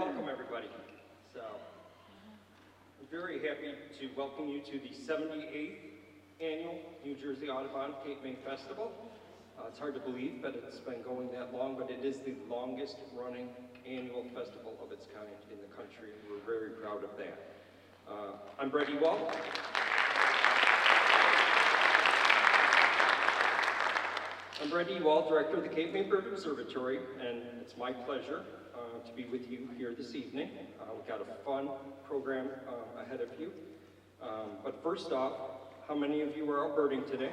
welcome everybody. So, I'm very happy to welcome you to the 78th Annual New Jersey Audubon Cape May Festival. It's hard to believe that it's been going that long, but it is the longest running annual festival of its kind in the country, and we're very proud of that. I'm Brett Ewald. I'm Brett Ewald, Director of the Cape May Bird Observatory, and it's my pleasure to be with you here this evening. We've got a fun program ahead of you. But first off, how many of you are out birding today?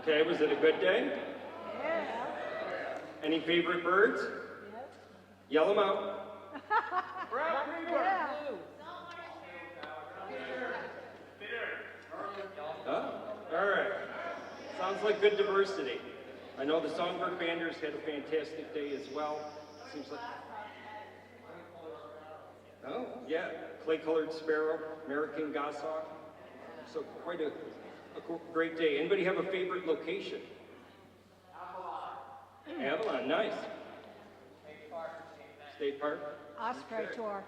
Okay, was it a good day? Yeah. Any favorite birds? Yes. Yell them out. Yeah. Oh, all right. Sounds like good diversity. I know the Songbird Banders had a fantastic day as well. Seems like. Oh, yeah. Clay-colored sparrow, American goshawk. So quite a great day. Anybody have a favorite location? Avalon, nice. State Park? Osprey Okay. tour.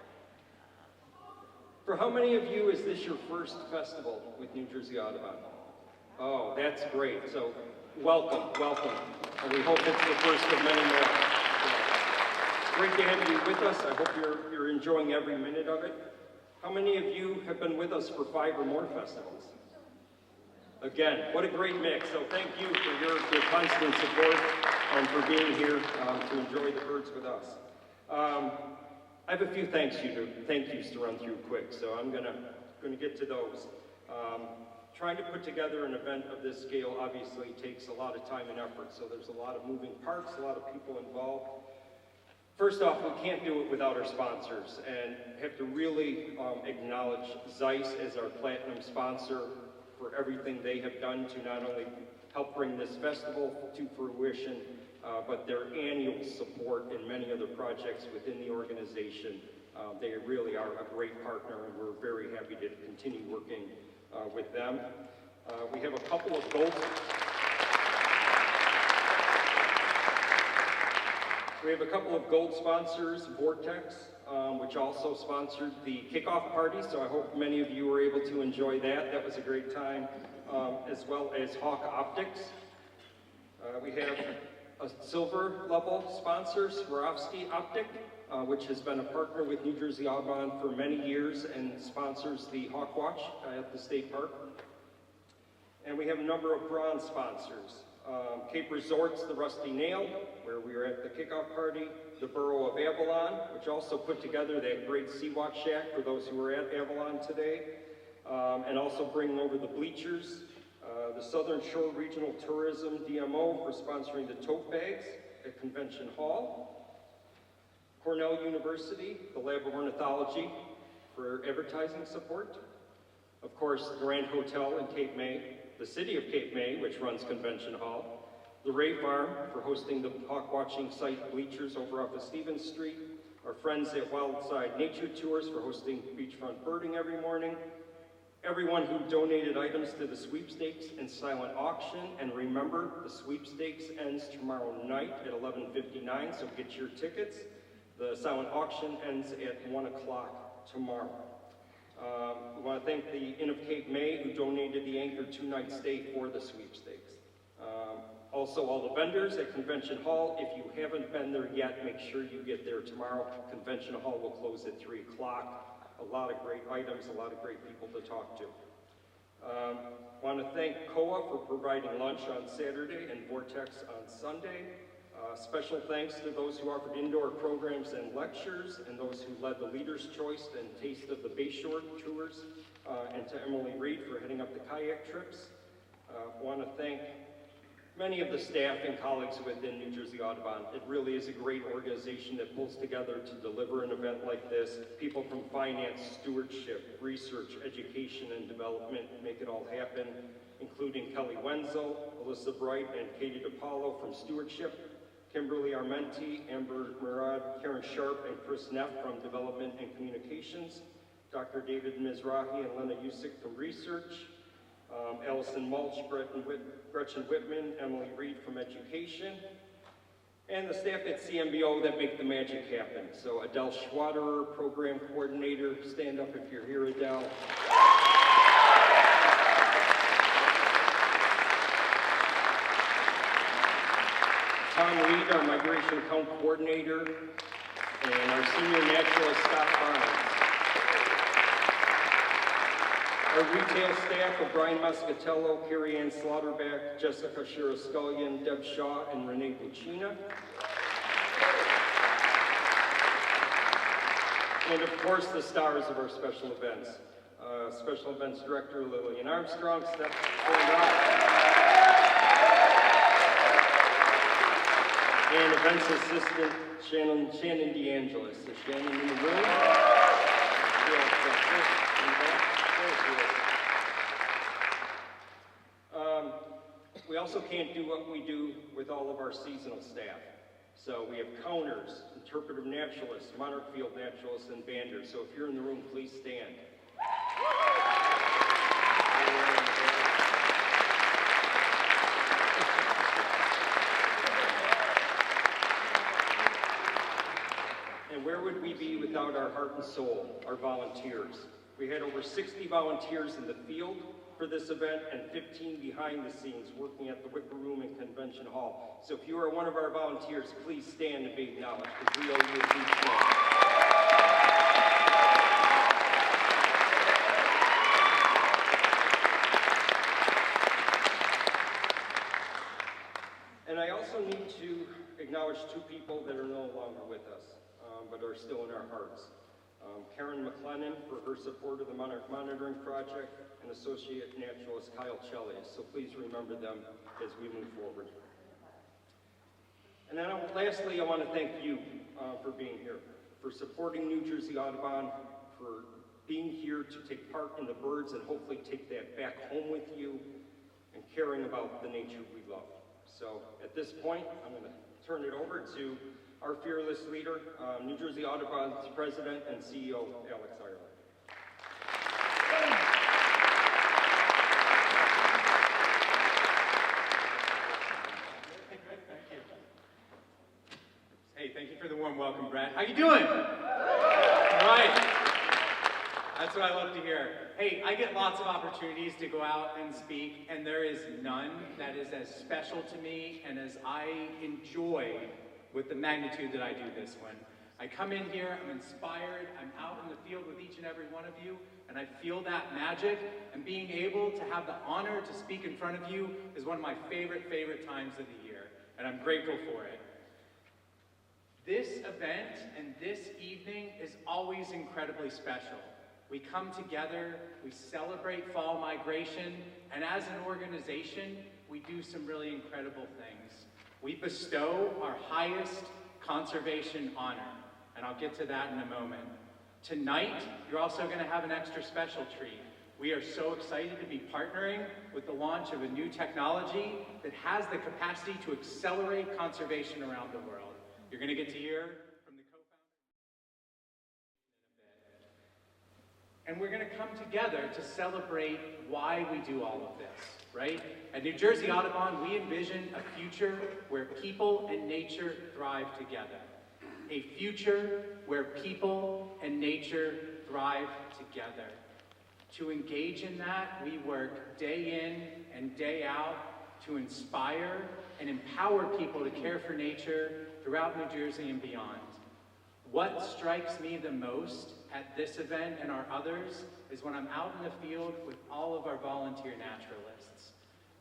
For how many of you is this your first festival with New Jersey Audubon? Oh, that's great. So welcome, welcome. And we hope it's the first of many more. Great to have you with us. I hope you're enjoying every minute of it. How many of you have been with us for 5 or more festivals? Again, what a great mix. So thank you for your constant support and for being here to enjoy the birds with us. I have a few thank yous to run through quick, so I'm gonna get to those. Trying to put together an event of this scale obviously takes a lot of time and effort, so there's a lot of moving parts, a lot of people involved. First off, we can't do it without our sponsors, and have to really acknowledge Zeiss as our platinum sponsor for everything they have done to not only help bring this festival to fruition, but their annual support in many other projects within the organization. They really are a great partner, and we're very happy to continue working with them. We have a couple of gold. We have a couple of gold sponsors, Vortex, which also sponsored the kickoff party, so I hope many of you were able to enjoy that. That was a great time, as well as Hawk Optics. We have a silver level sponsor, Swarovski Optic, which has been a partner with New Jersey Audubon for many years and sponsors the Hawk Watch at the State Park. And we have a number of bronze sponsors. Cape Resorts, the Rusty Nail, where we were at the kickoff party, the Borough of Avalon, which also put together that great Sea-Watch Shack for those who were at Avalon today, and also bringing over the bleachers, the Southern Shore Regional Tourism DMO for sponsoring the tote bags at Convention Hall, Cornell University, the Lab of Ornithology for advertising support, of course, the Grand Hotel in Cape May, the City of Cape May, which runs Convention Hall, the Ray Farm for hosting the hawk watching site bleachers over off of Stevens Street, our friends at Wildside Nature Tours for hosting beachfront birding every morning, everyone who donated items to the sweepstakes and silent auction, and remember, the sweepstakes ends tomorrow night at 11:59, so get your tickets. The silent auction ends at 1 o'clock tomorrow. We want to thank the Inn of Cape May who donated the Anchor 2-night stay for the sweepstakes. Also all the vendors at Convention Hall, if you haven't been there yet, make sure you get there tomorrow. Convention Hall will close at 3 o'clock. A lot of great items, a lot of great people to talk to. Want to thank COA for providing lunch on Saturday and Vortex on Sunday. Special thanks to those who offered indoor programs and lectures, and those who led the Leader's Choice and Taste of the Bayshore tours, and to Emily Reed for heading up the kayak trips. Want to thank many of the staff and colleagues within New Jersey Audubon. It really is a great organization that pulls together to deliver an event like this. People from finance, stewardship, research, education, and development make it all happen, including Kelly Wenzel, Alyssa Bright, and Katie DiPaolo from stewardship, Kimberly Armenti, Amber Murad, Karen Sharp, and Chris Neff from Development and Communications, Dr. David Mizrahi and Lena Usick from Research, Allison Mulch, Gretchen Whitman, Emily Reed from Education, And the staff at CMBO that make the magic happen. So Adele Schwaderer, Program Coordinator, stand up if you're here, Adele. Tom Reed, our Migration Count Coordinator, and our Senior Naturalist, Scott Barnes. Our retail staff of Brian Muscatello, Carrie Ann Slaughterback, Jessica Shira-Scullion, Deb Shaw, and Renee Puccina. And of course, the stars of our special events. Special Events Director Lillian Armstrong, stand up. And Events Assistant Shannon DeAngelis. Is Shannon in the room? We also can't do what we do with all of our seasonal staff. So we have counters, interpretive naturalists, monarch field naturalists, and banders. So if you're in the room, please stand. And where would we be without our heart and soul, our volunteers? We had over 60 volunteers in the field for this event and 15 behind the scenes working at the Wicker Room and Convention Hall. So if you are one of our volunteers, please stand and be acknowledged because we owe you a huge thanks. And I also need to acknowledge two people that are no longer with us, but are still in our hearts. Karen McLennan for her support of the Monarch Monitoring Project, and Associate Naturalist Kyle Chellies. So please remember them as we move forward. And then lastly, I want to thank you for being here, for supporting New Jersey Audubon, for being here to take part in the birds and hopefully take that back home with you, and caring about the nature we love. So at this point, I'm going to turn it over to our fearless leader, New Jersey Audubon's President and CEO, Alex Ireland. Hey, thank you for the warm welcome, Brett. How you doing? All right. That's what I love to hear. Hey, I get lots of opportunities to go out and speak, and there is none that is as special to me and as I enjoy with the magnitude that I do this one. I come in here, I'm inspired, I'm out in the field with each and every one of you, and I feel that magic, and being able to have the honor to speak in front of you is one of my favorite times of the year, and I'm grateful for it. This event and this evening is always incredibly special. We come together, we celebrate fall migration, and as an organization, we do some really incredible things. We bestow our highest conservation honor, and I'll get to that in a moment. Tonight, you're also going to have an extra special treat. We are so excited to be partnering with the launch of a new technology that has the capacity to accelerate conservation around the world. You're going to get to hear from the co-founder in a bit. And we're going to come together to celebrate why we do all of this, right? At New Jersey Audubon, we envision a future where people and nature thrive together. A future where people and nature thrive together. To engage in that, we work day in and day out to inspire and empower people to care for nature throughout New Jersey and beyond. What strikes me the most at this event and our others is when I'm out in the field with all of our volunteer naturalists.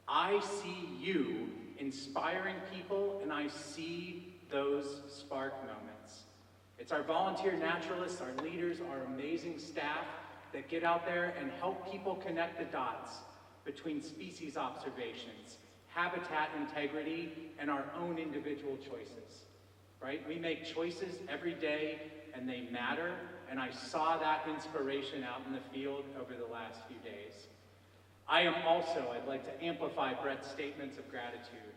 I see you inspiring people, and I see those spark moments. It's our volunteer naturalists, our leaders, our amazing staff that get out there and help people connect the dots between species observations, habitat integrity, and our own individual choices, right? We make choices every day, and they matter, and I saw that inspiration out in the field over the last few days. I'd like to amplify Brett's statements of gratitude.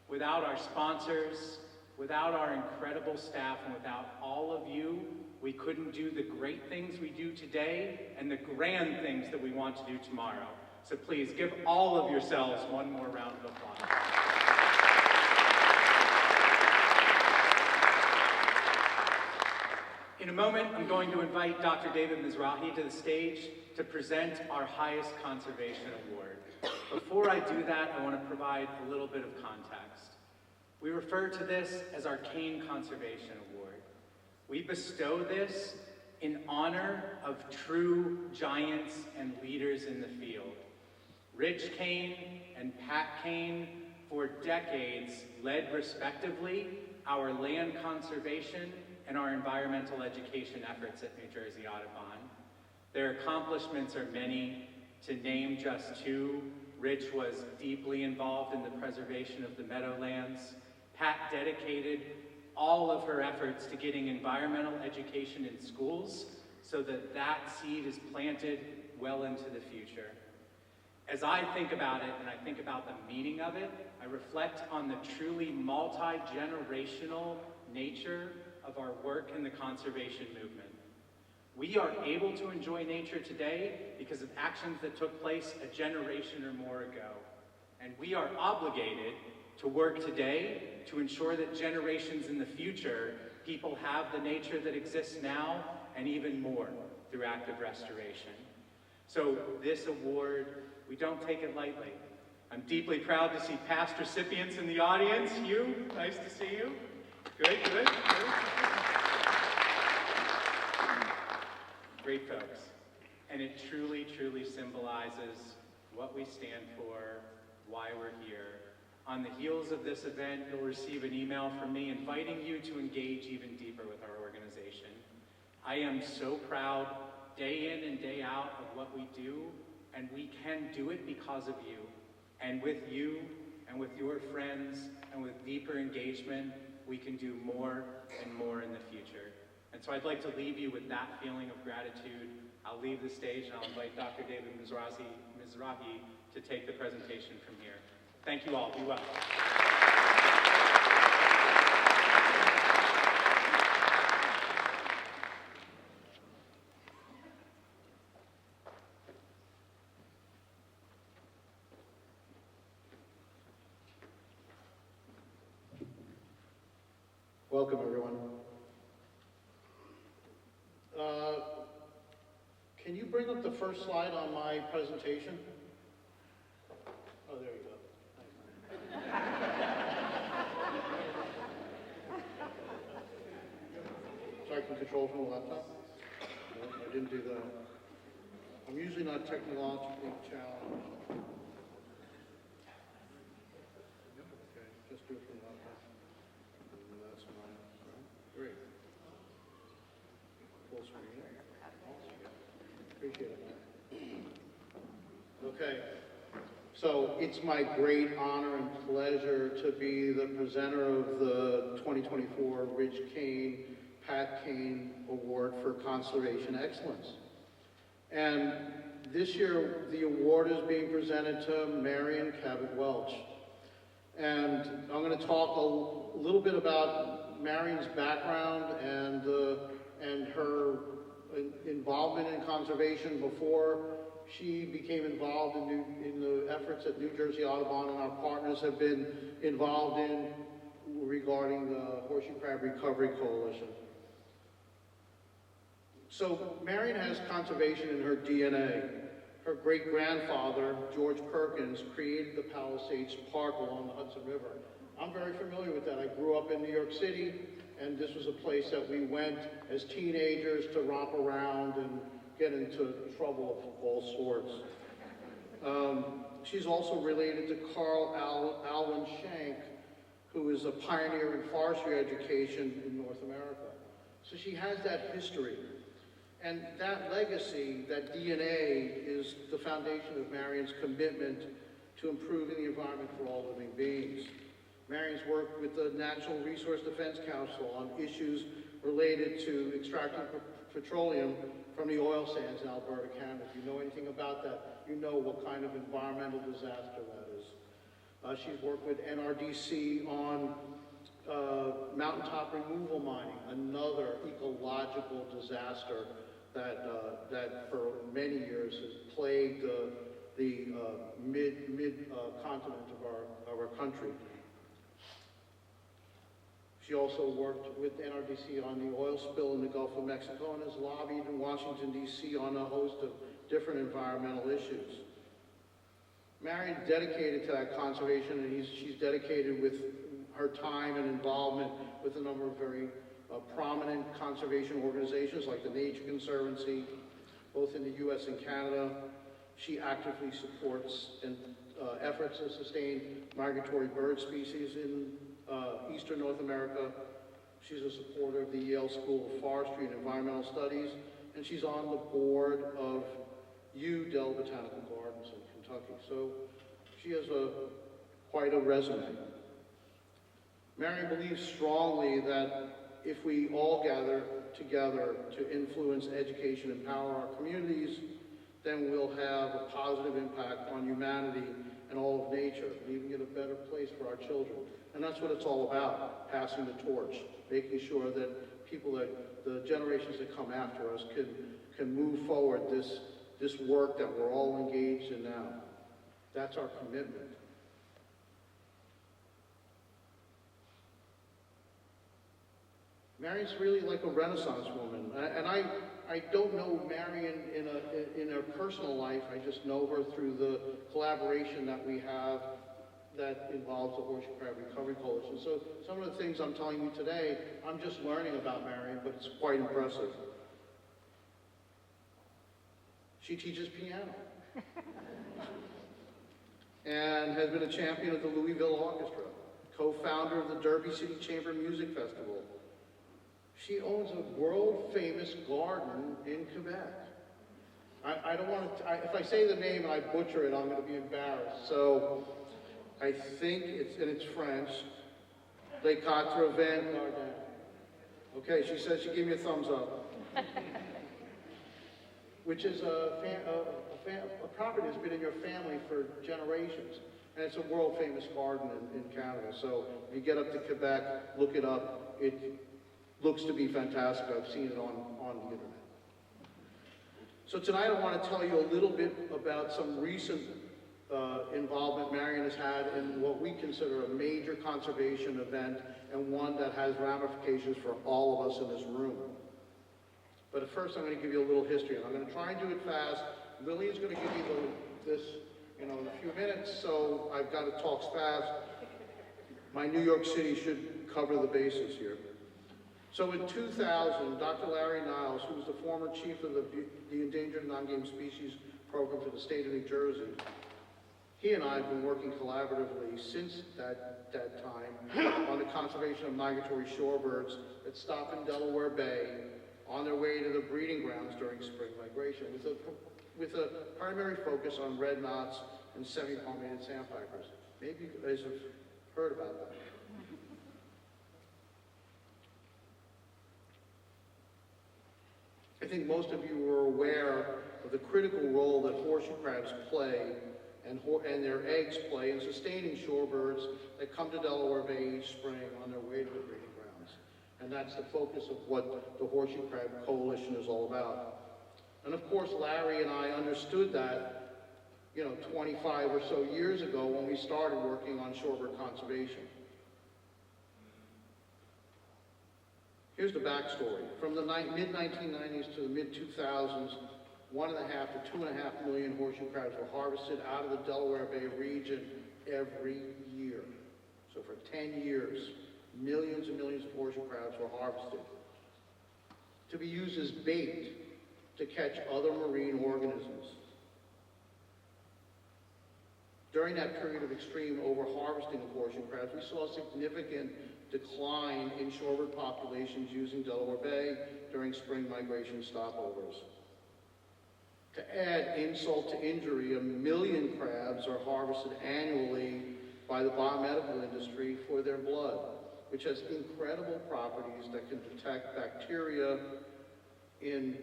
Without our sponsors, without our incredible staff, and without all of you, we couldn't do the great things we do today and the grand things that we want to do tomorrow. So please give all of yourselves one more round of applause. In a moment, I'm going to invite Dr. David Mizrahi to the stage to present our highest conservation award. Before I do that, I want to provide a little bit of context. We refer to this as our Kane Conservation Award. We bestow this in honor of true giants and leaders in the field. Rich Kane and Pat Kane, for decades, led respectively our land conservation and our environmental education efforts at New Jersey Audubon. Their accomplishments are many. To name just two, Rich was deeply involved in the preservation of the meadowlands. Pat dedicated all of her efforts to getting environmental education in schools so that that seed is planted well into the future. As I think about it, and I think about the meaning of it, I reflect on the truly multi-generational nature of our work in the conservation movement. We are able to enjoy nature today because of actions that took place a generation or more ago. And we are obligated to work today to ensure that generations in the future, people have the nature that exists now and even more through active restoration. So this award, we don't take it lightly. I'm deeply proud to see past recipients in the audience. You, nice to see you. Good, good, good. Great folks. And it truly, truly symbolizes what we stand for, why we're here. On the heels of this event, you'll receive an email from me inviting you to engage even deeper with our organization. I am so proud, day in and day out, of what we do, and we can do it because of you. And with you, and with your friends, and with deeper engagement, we can do more and more in the future. And so I'd like to leave you with that feeling of gratitude. I'll leave the stage and I'll invite Dr. David Mizrahi to take the presentation from here. Thank you all. Be well. Welcome, everyone. Can you bring up the first slide on my presentation? Oh, there you go. So I can control from the laptop? No, I didn't do that. I'm usually not technologically challenged. Okay, just do it from the laptop. That's fine. Great. Full screen. Appreciate it. Okay. So it's my great honor and pleasure to be the presenter of the 2024 Rich Kane, Pat Kane Award for Conservation Excellence. And this year, the award is being presented to Marion Cabot Welch. And I'm going to talk a little bit about Marion's background and her involvement in conservation before she became involved in the efforts that New Jersey Audubon and our partners have been involved in regarding the Horseshoe Crab Recovery Coalition. So Marion has conservation in her DNA. Her great-grandfather, George Perkins, created the Palisades Park along the Hudson River. I'm very familiar with that. I grew up in New York City, and this was a place that we went as teenagers to romp around and get into trouble of all sorts. She's also related to Carl Alwyn Schenck, who is a pioneer in forestry education in North America. So she has that history. And that legacy, that DNA, is the foundation of Marion's commitment to improving the environment for all living beings. Marion's worked with the Natural Resource Defense Council on issues related to extracting petroleum from the oil sands in Alberta, Canada. If you know anything about that, you know what kind of environmental disaster that is. She's worked with NRDC on mountaintop removal mining, another ecological disaster that for many years has plagued the mid-continent of our country. She also worked with NRDC on the oil spill in the Gulf of Mexico and has lobbied in Washington, D.C. on a host of different environmental issues. Marion's dedicated to that conservation, and she's dedicated with her time and involvement with a number of very prominent conservation organizations like the Nature Conservancy, both in the U.S. and Canada. She actively supports efforts to sustain migratory bird species in eastern North America. She's a supporter of the Yale School of Forestry and Environmental Studies, and she's on the board of Dell Botanical Gardens in Kentucky. So she has quite a resume. Marion believes strongly that if we all gather together to influence education and empower our communities, then we'll have a positive impact on humanity and all of nature, leaving it a better place for our children. And that's what it's all about, passing the torch, making sure that the generations that come after us can move forward this work that we're all engaged in now. That's our commitment. Marion's really like a Renaissance woman, and I don't know Marion in her personal life. I just know her through the collaboration that we have that involves the Horseshoe Crab Recovery Coalition. So some of the things I'm telling you today, I'm just learning about Marion, but it's quite impressive. She teaches piano and has been a champion of the Louisville Orchestra, co-founder of the Derby City Chamber Music Festival. She owns a world-famous garden in Quebec. I don't want to, if I say the name and I butcher it, I'm going to be embarrassed. So I think it's French. Les Quatre Vents Gardens. Okay, she says she gave me a thumbs up. Which is a property that's been in your family for generations. And it's a world-famous garden in Canada. So if you get up to Quebec, look it up. It looks to be fantastic. I've seen it on the internet. So tonight I want to tell you a little bit about some recent involvement Marion has had in what we consider a major conservation event, and one that has ramifications for all of us in this room. But at first I'm going to give you a little history, and I'm going to try and do it fast. Lillian's going to give you this in a few minutes, so I've got to talk fast. My New York City should cover the bases here. So in 2000, Dr. Larry Niles, who was the former chief of the Endangered Non-Game Species Program for the state of New Jersey, he and I have been working collaboratively since that time on the conservation of migratory shorebirds that stop in Delaware Bay on their way to the breeding grounds during spring migration, with a primary focus on red knots and semi-palmated sandpipers. Maybe you guys have heard about that. I think most of you are aware of the critical role that horseshoe crabs play and their eggs play in sustaining shorebirds that come to Delaware Bay each spring on their way to the breeding grounds. And that's the focus of what the Horseshoe Crab Coalition is all about. And of course, Larry and I understood that, 25 or so years ago when we started working on shorebird conservation. Here's the backstory. From the mid-1990s to the mid-2000s, 1.5 to 2.5 million horseshoe crabs were harvested out of the Delaware Bay region every year. So for 10 years, millions and millions of horseshoe crabs were harvested to be used as bait to catch other marine organisms. During that period of extreme overharvesting of horseshoe crabs, we saw a significant decline in shorebird populations using Delaware Bay during spring migration stopovers. To add insult to injury, 1 million crabs are harvested annually by the biomedical industry for their blood, which has incredible properties that can detect bacteria in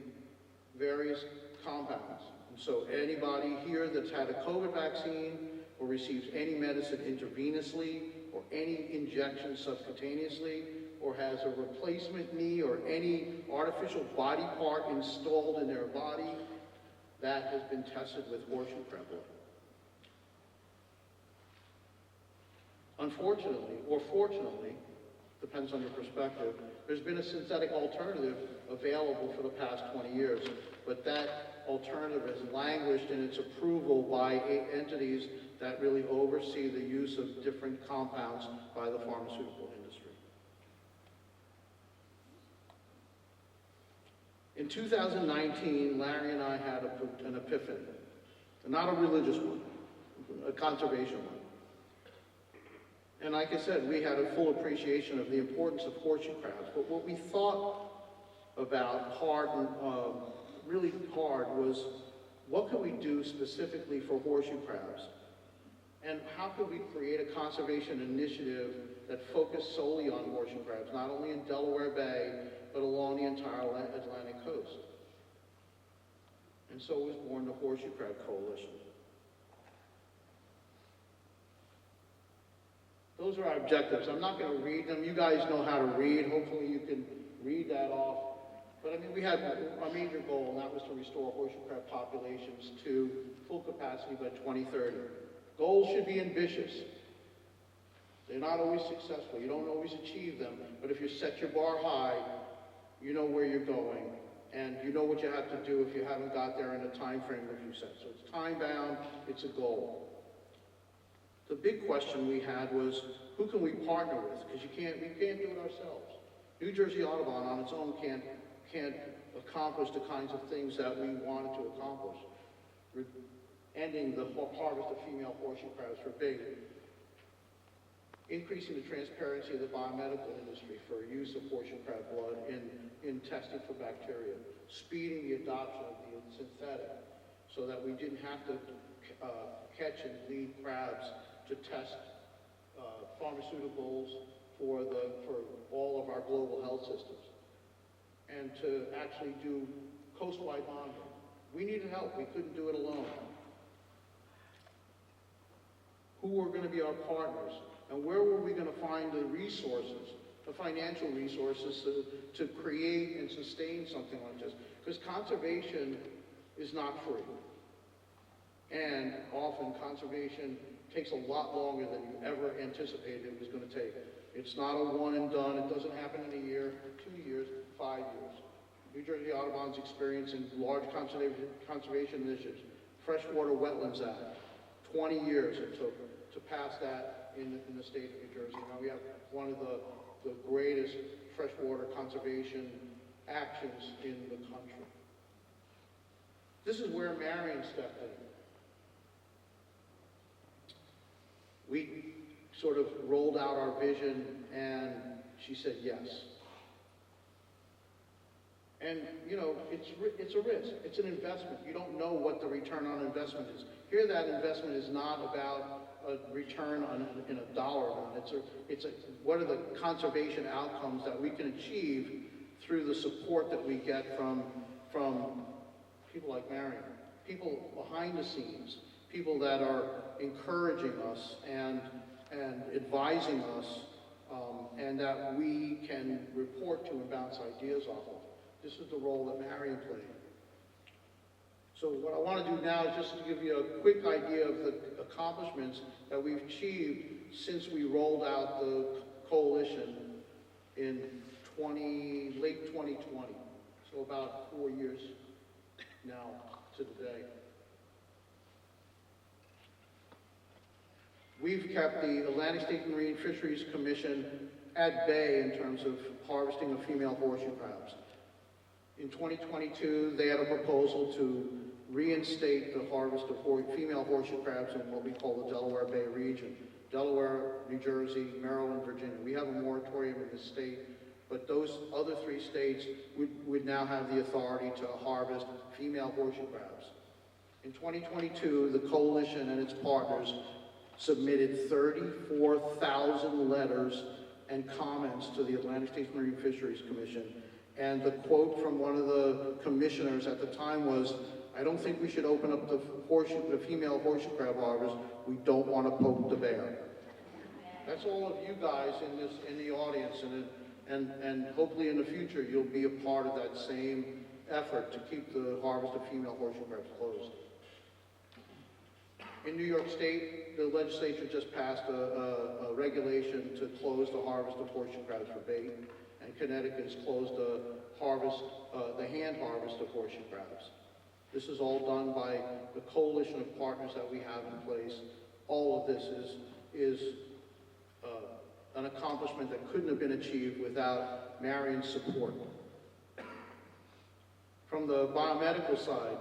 various compounds. And so anybody here that's had a COVID vaccine or receives any medicine intravenously or any injection subcutaneously or has a replacement knee or any artificial body part installed in their body, that has been tested with horseshoe crab blood. Unfortunately, or fortunately, depends on your perspective. There's been a synthetic alternative available for the past 20 years, but that alternative has languished in its approval by entities that really oversee the use of different compounds by the pharmaceutical industry. In 2019, Larry and I had an epiphany, not a religious one, a conservation one. And like I said, we had a full appreciation of the importance of horseshoe crabs, but what we thought about really hard was, what could we do specifically for horseshoe crabs? And how could we create a conservation initiative that focused solely on horseshoe crabs, not only in Delaware Bay, but along the entire Atlantic coast? And so was born the Horseshoe Crab Coalition. Those are our objectives. I'm not going to read them. You guys know how to read. Hopefully you can read that off. But I mean, we had a major goal, and that was to restore horseshoe crab populations to full capacity by 2030. Goals should be ambitious. They're not always successful. You don't always achieve them. But if you set your bar high, you know where you're going, and you know what you have to do if you haven't got there in the time frame that you set. So it's time-bound, it's a goal. The big question we had was, who can we partner with? Because we can't do it ourselves. New Jersey Audubon on its own can't accomplish the kinds of things that we wanted to accomplish. Ending the harvest of female horseshoe crabs for bait, increasing the transparency of the biomedical industry for use of horseshoe crab blood in testing for bacteria, speeding the adoption of the synthetic so that we didn't have to catch and bleed crabs to test pharmaceuticals for all of our global health systems, and to actually do coastwide monitoring. We needed help. We couldn't do it alone. Who were going to be our partners? And where were we going to find the resources, the financial resources to create and sustain something like this? Because conservation is not free. And often conservation takes a lot longer than you ever anticipated it was going to take. It's not a one and done. It doesn't happen in a year, 2 years, 5 years. New Jersey Audubon's experiencing large conservation initiatives. Freshwater Wetlands Act, 20 years it took to pass that in the state of New Jersey. Now we have one of the greatest freshwater conservation actions in the country. This is where Marion stepped in. We sort of rolled out our vision, and she said yes. And, you know, it's a risk. It's an investment. You don't know what the return on investment is. Here, that investment is not about a return in a dollar amount. What are the conservation outcomes that we can achieve through the support that we get from people like Marion, people behind the scenes, people that are encouraging us and advising us, and that we can report to and bounce ideas off of. This is the role that Marion played. So what I want to do now is just to give you a quick idea of the accomplishments that we've achieved since we rolled out the coalition in late 2020. So about 4 years now to the day. We've kept the Atlantic State Marine Fisheries Commission at bay in terms of harvesting of female horseshoe crabs. In 2022, they had a proposal to reinstate the harvest of female horseshoe crabs in what we call the Delaware Bay region. Delaware, New Jersey, Maryland, Virginia. We have a moratorium in the state, but those other 3 states would now have the authority to harvest female horseshoe crabs. In 2022, the coalition and its partners submitted 34,000 letters and comments to the Atlantic States Marine Fisheries Commission. And the quote from one of the commissioners at the time was, "I don't think we should open up the female horseshoe crab harvest. We don't want to poke the bear." That's all of you guys in the audience, and hopefully in the future you'll be a part of that same effort to keep the harvest of female horseshoe crabs closed. In New York State, the legislature just passed a regulation to close the harvest of horseshoe crabs for bait, and Connecticut has closed the hand harvest of horseshoe crabs. This is all done by the coalition of partners that we have in place. All of this is an accomplishment that couldn't have been achieved without Marion's support. From the biomedical side,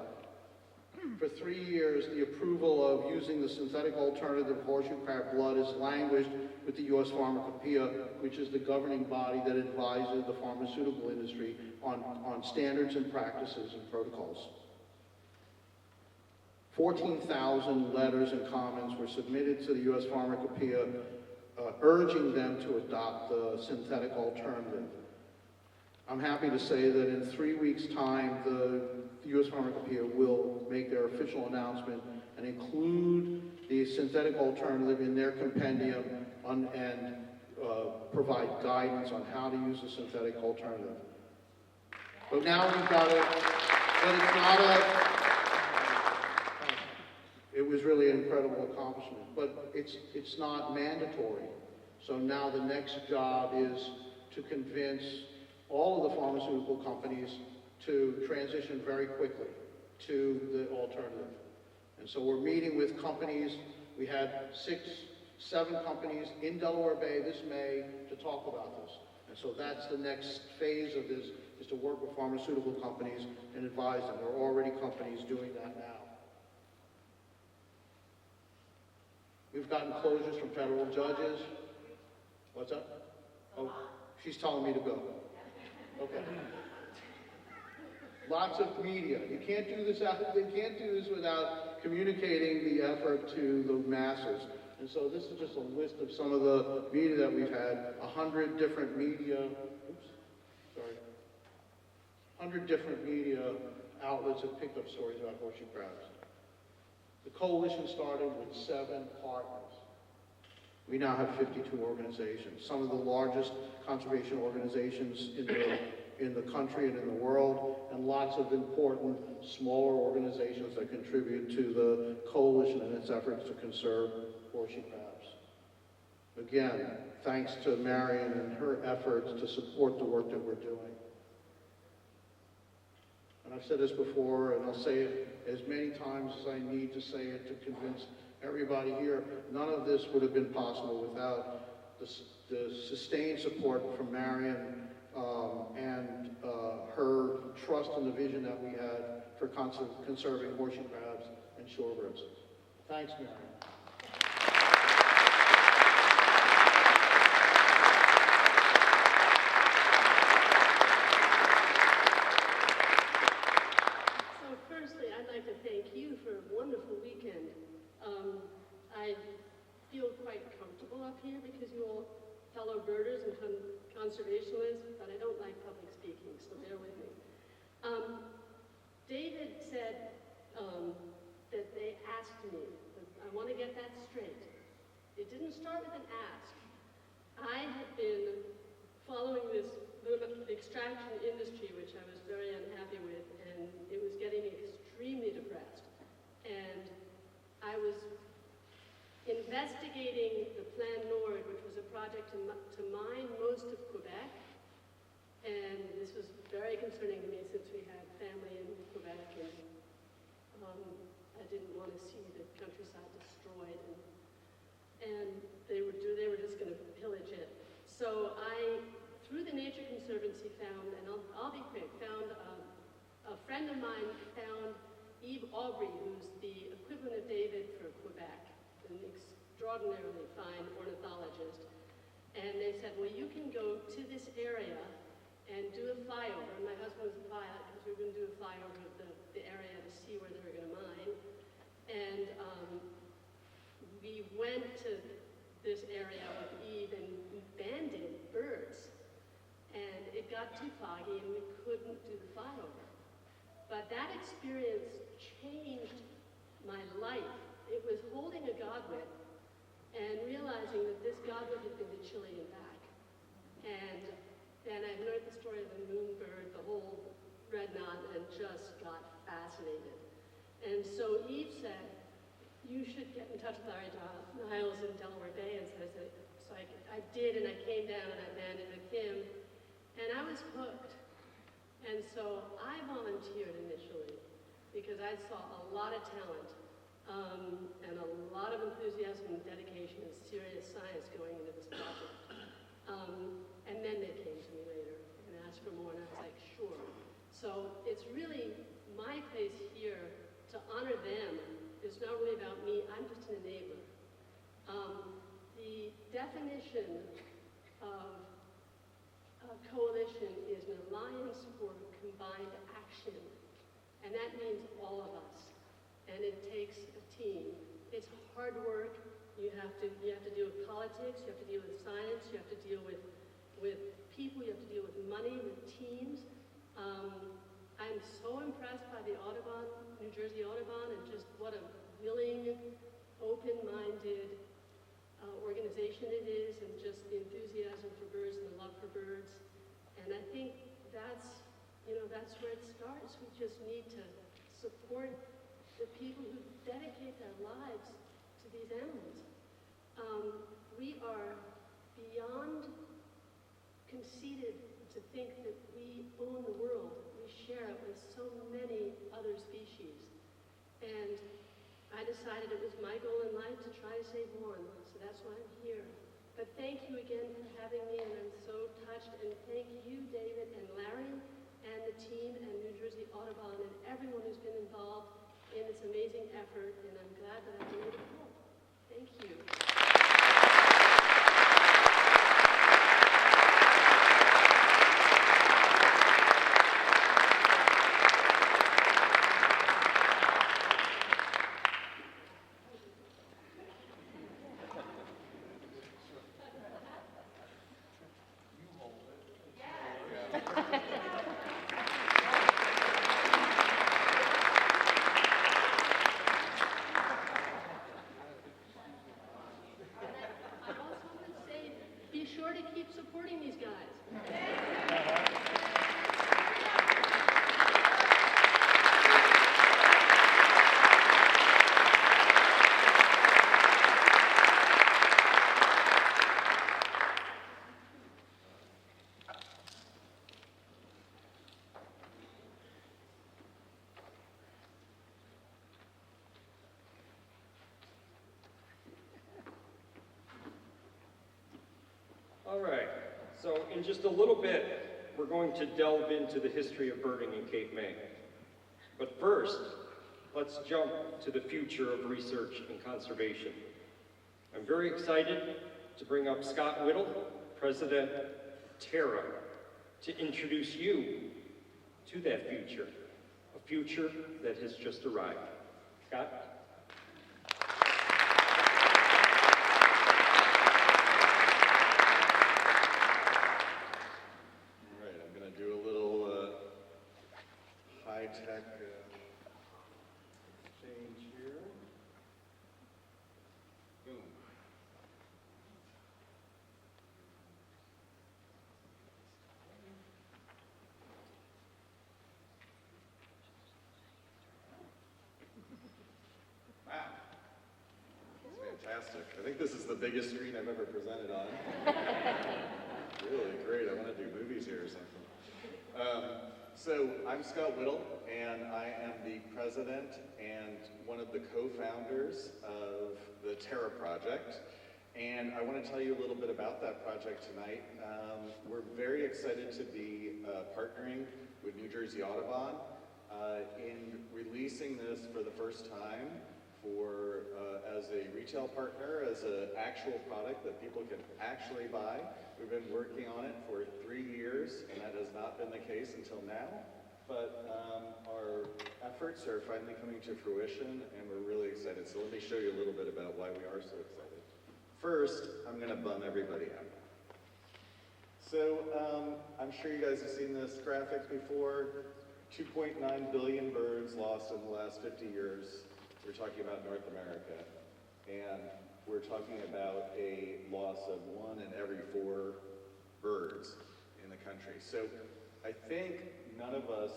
for 3 years, the approval of using the synthetic alternative horseshoe crab blood is languished with the U.S. Pharmacopoeia, which is the governing body that advises the pharmaceutical industry on standards and practices and protocols. 14,000 letters and comments were submitted to the U.S. Pharmacopoeia urging them to adopt the synthetic alternative. I'm happy to say that in 3 weeks' time, the U.S. Pharmacopoeia will make their official announcement and include the synthetic alternative in their compendium and provide guidance on how to use the synthetic alternative. But now we've got it, but it's not it was really an incredible accomplishment, but it's not mandatory. So now the next job is to convince all of the pharmaceutical companies to transition very quickly to the alternative. And so we're meeting with companies. We had 7 companies in Delaware Bay this May to talk about this. And so that's the next phase of this, is to work with pharmaceutical companies and advise them. There are already companies doing that now. We've gotten closures from federal judges. What's up? Oh, she's telling me to go. Okay. Lots of media. You can't do this without communicating the effort to the masses. And so this is just a list of some of the media that we've had. 100 different media, 100 different media outlets have picked up stories about horseshoe crabs. The coalition started with 7 partners. We now have 52 organizations, some of the largest conservation organizations in the country and in the world, and lots of important smaller organizations that contribute to the coalition and its efforts to conserve horseshoe crabs. Again, thanks to Marion and her efforts to support the work that we're doing. And I've said this before, and I'll say it as many times as I need to say it to convince everybody here. None of this would have been possible without the sustained support from Marion and her trust in the vision that we had for conserving horseshoe crabs and shorebirds. Thanks, Marion. I feel quite comfortable up here because you all fellow birders and conservationists, but I don't like public speaking, so bear with me. David said that they asked me. I want to get that straight. It didn't start with an ask. I had been following this extraction industry, which I was very unhappy with, and it was getting me extremely depressed. And I was investigating the Plan Nord, which was a project to mine most of Quebec. And this was very concerning to me since we had family in Quebec, and I didn't want to see the countryside destroyed. And they were just going to pillage it. So I, through the Nature Conservancy, found, and I'll be quick, found a friend of mine found Yves Aubry, who's the equivalent of David for Quebec, an extraordinarily fine ornithologist. And they said, well, you can go to this area and do a flyover. And my husband was a pilot because we were going to do a flyover of the area to see where they were going to mine. And we went to this area with Yves and we banded birds. And it got too foggy and we couldn't do the flyover. But that experience changed my life. It was holding a godwit and realizing that this godwit had been to Chile and back. And then I learned the story of the moonbird, the whole red knot, and just got fascinated. And so Yves said, you should get in touch with Larry Niles in Delaware Bay. And so I did, and I came down and I landed with him, and I was hooked. And so I volunteered initially because I saw a lot of talent and a lot of enthusiasm and dedication and serious science going into this project. And then they came to me later and asked for more, and I was like, sure. So it's really my place here to honor them. It's not really about me, I'm just an enabler. The definition of a coalition is an alliance for combined action, and that means all of us, and it takes a team. It's hard work. You have to deal with politics, you have to deal with science, you have to deal with people, you have to deal with money, with teams. I'm so impressed by the Audubon, New Jersey Audubon, and just what a willing, open-minded organization it is, and just the enthusiasm for birds and the love for birds. And I think that's where it starts. We just need to support the people who dedicate their lives to these animals. We are beyond conceited to think that we own the world. We share it with so many other species. And I decided it was my goal in life to try to save one, so that's why I'm here. But thank you again for having me, and I'm so touched. And thank you, David and Larry, and the team, and New Jersey Audubon, and everyone who's been involved in this amazing effort. And I'm glad that I've been able to help. Thank you. Supporting these guys. All right, so in just a little bit, we're going to delve into the history of birding in Cape May. But first, let's jump to the future of research and conservation. I'm very excited to bring up Scott Whittle, President Terra, to introduce you to that future, a future that has just arrived. Scott? High-tech change here. Boom. Wow. That's fantastic. I think this is the biggest screen I've ever presented on. Really great. I want to do movies here or something. So I'm Scott Whittle, and I am the president and one of the co-founders of the Terra Project. And I want to tell you a little bit about that project tonight. We're very excited to be partnering with New Jersey Audubon in releasing this for the first time as a retail partner, as an actual product that people can actually buy. We've been working on it for 3 years, and that has not been the case until now. But our efforts are finally coming to fruition, and we're really excited. So let me show you a little bit about why we are so excited. First, I'm going to bum everybody out. So I'm sure you guys have seen this graphic before. 2.9 billion birds lost in the last 50 years. We're talking about North America. And we're talking about a loss of 1 in every 4 birds in the country. So I think none of us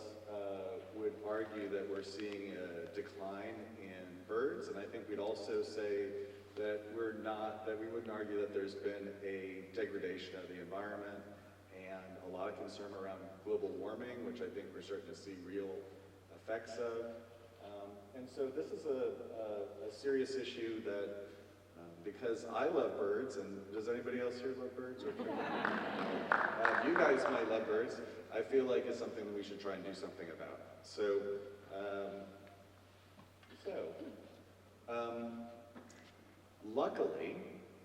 would argue that we're seeing a decline in birds. birds, and I think we'd also say that we wouldn't argue that there's been a degradation of the environment and a lot of concern around global warming, which I think we're starting to see real effects of. And so this is a serious issue that, because I love birds, and does anybody else here love birds? You guys might love birds. I feel like it's something that we should try and do something about. Luckily,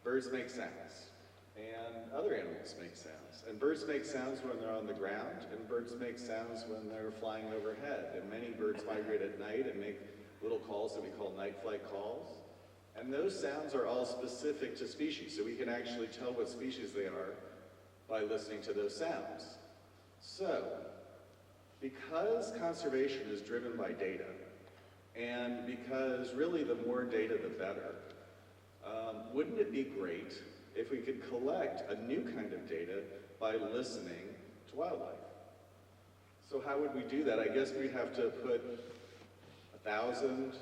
birds make sounds, and other animals make sounds. And birds make sounds when they're on the ground, and birds make sounds when they're flying overhead. And many birds migrate at night and make little calls that we call night flight calls. And those sounds are all specific to species, so we can actually tell what species they are by listening to those sounds. So, because conservation is driven by data, and because really the more data the better, wouldn't it be great if we could collect a new kind of data by listening to wildlife? So how would we do that? I guess we'd have to put 1,000,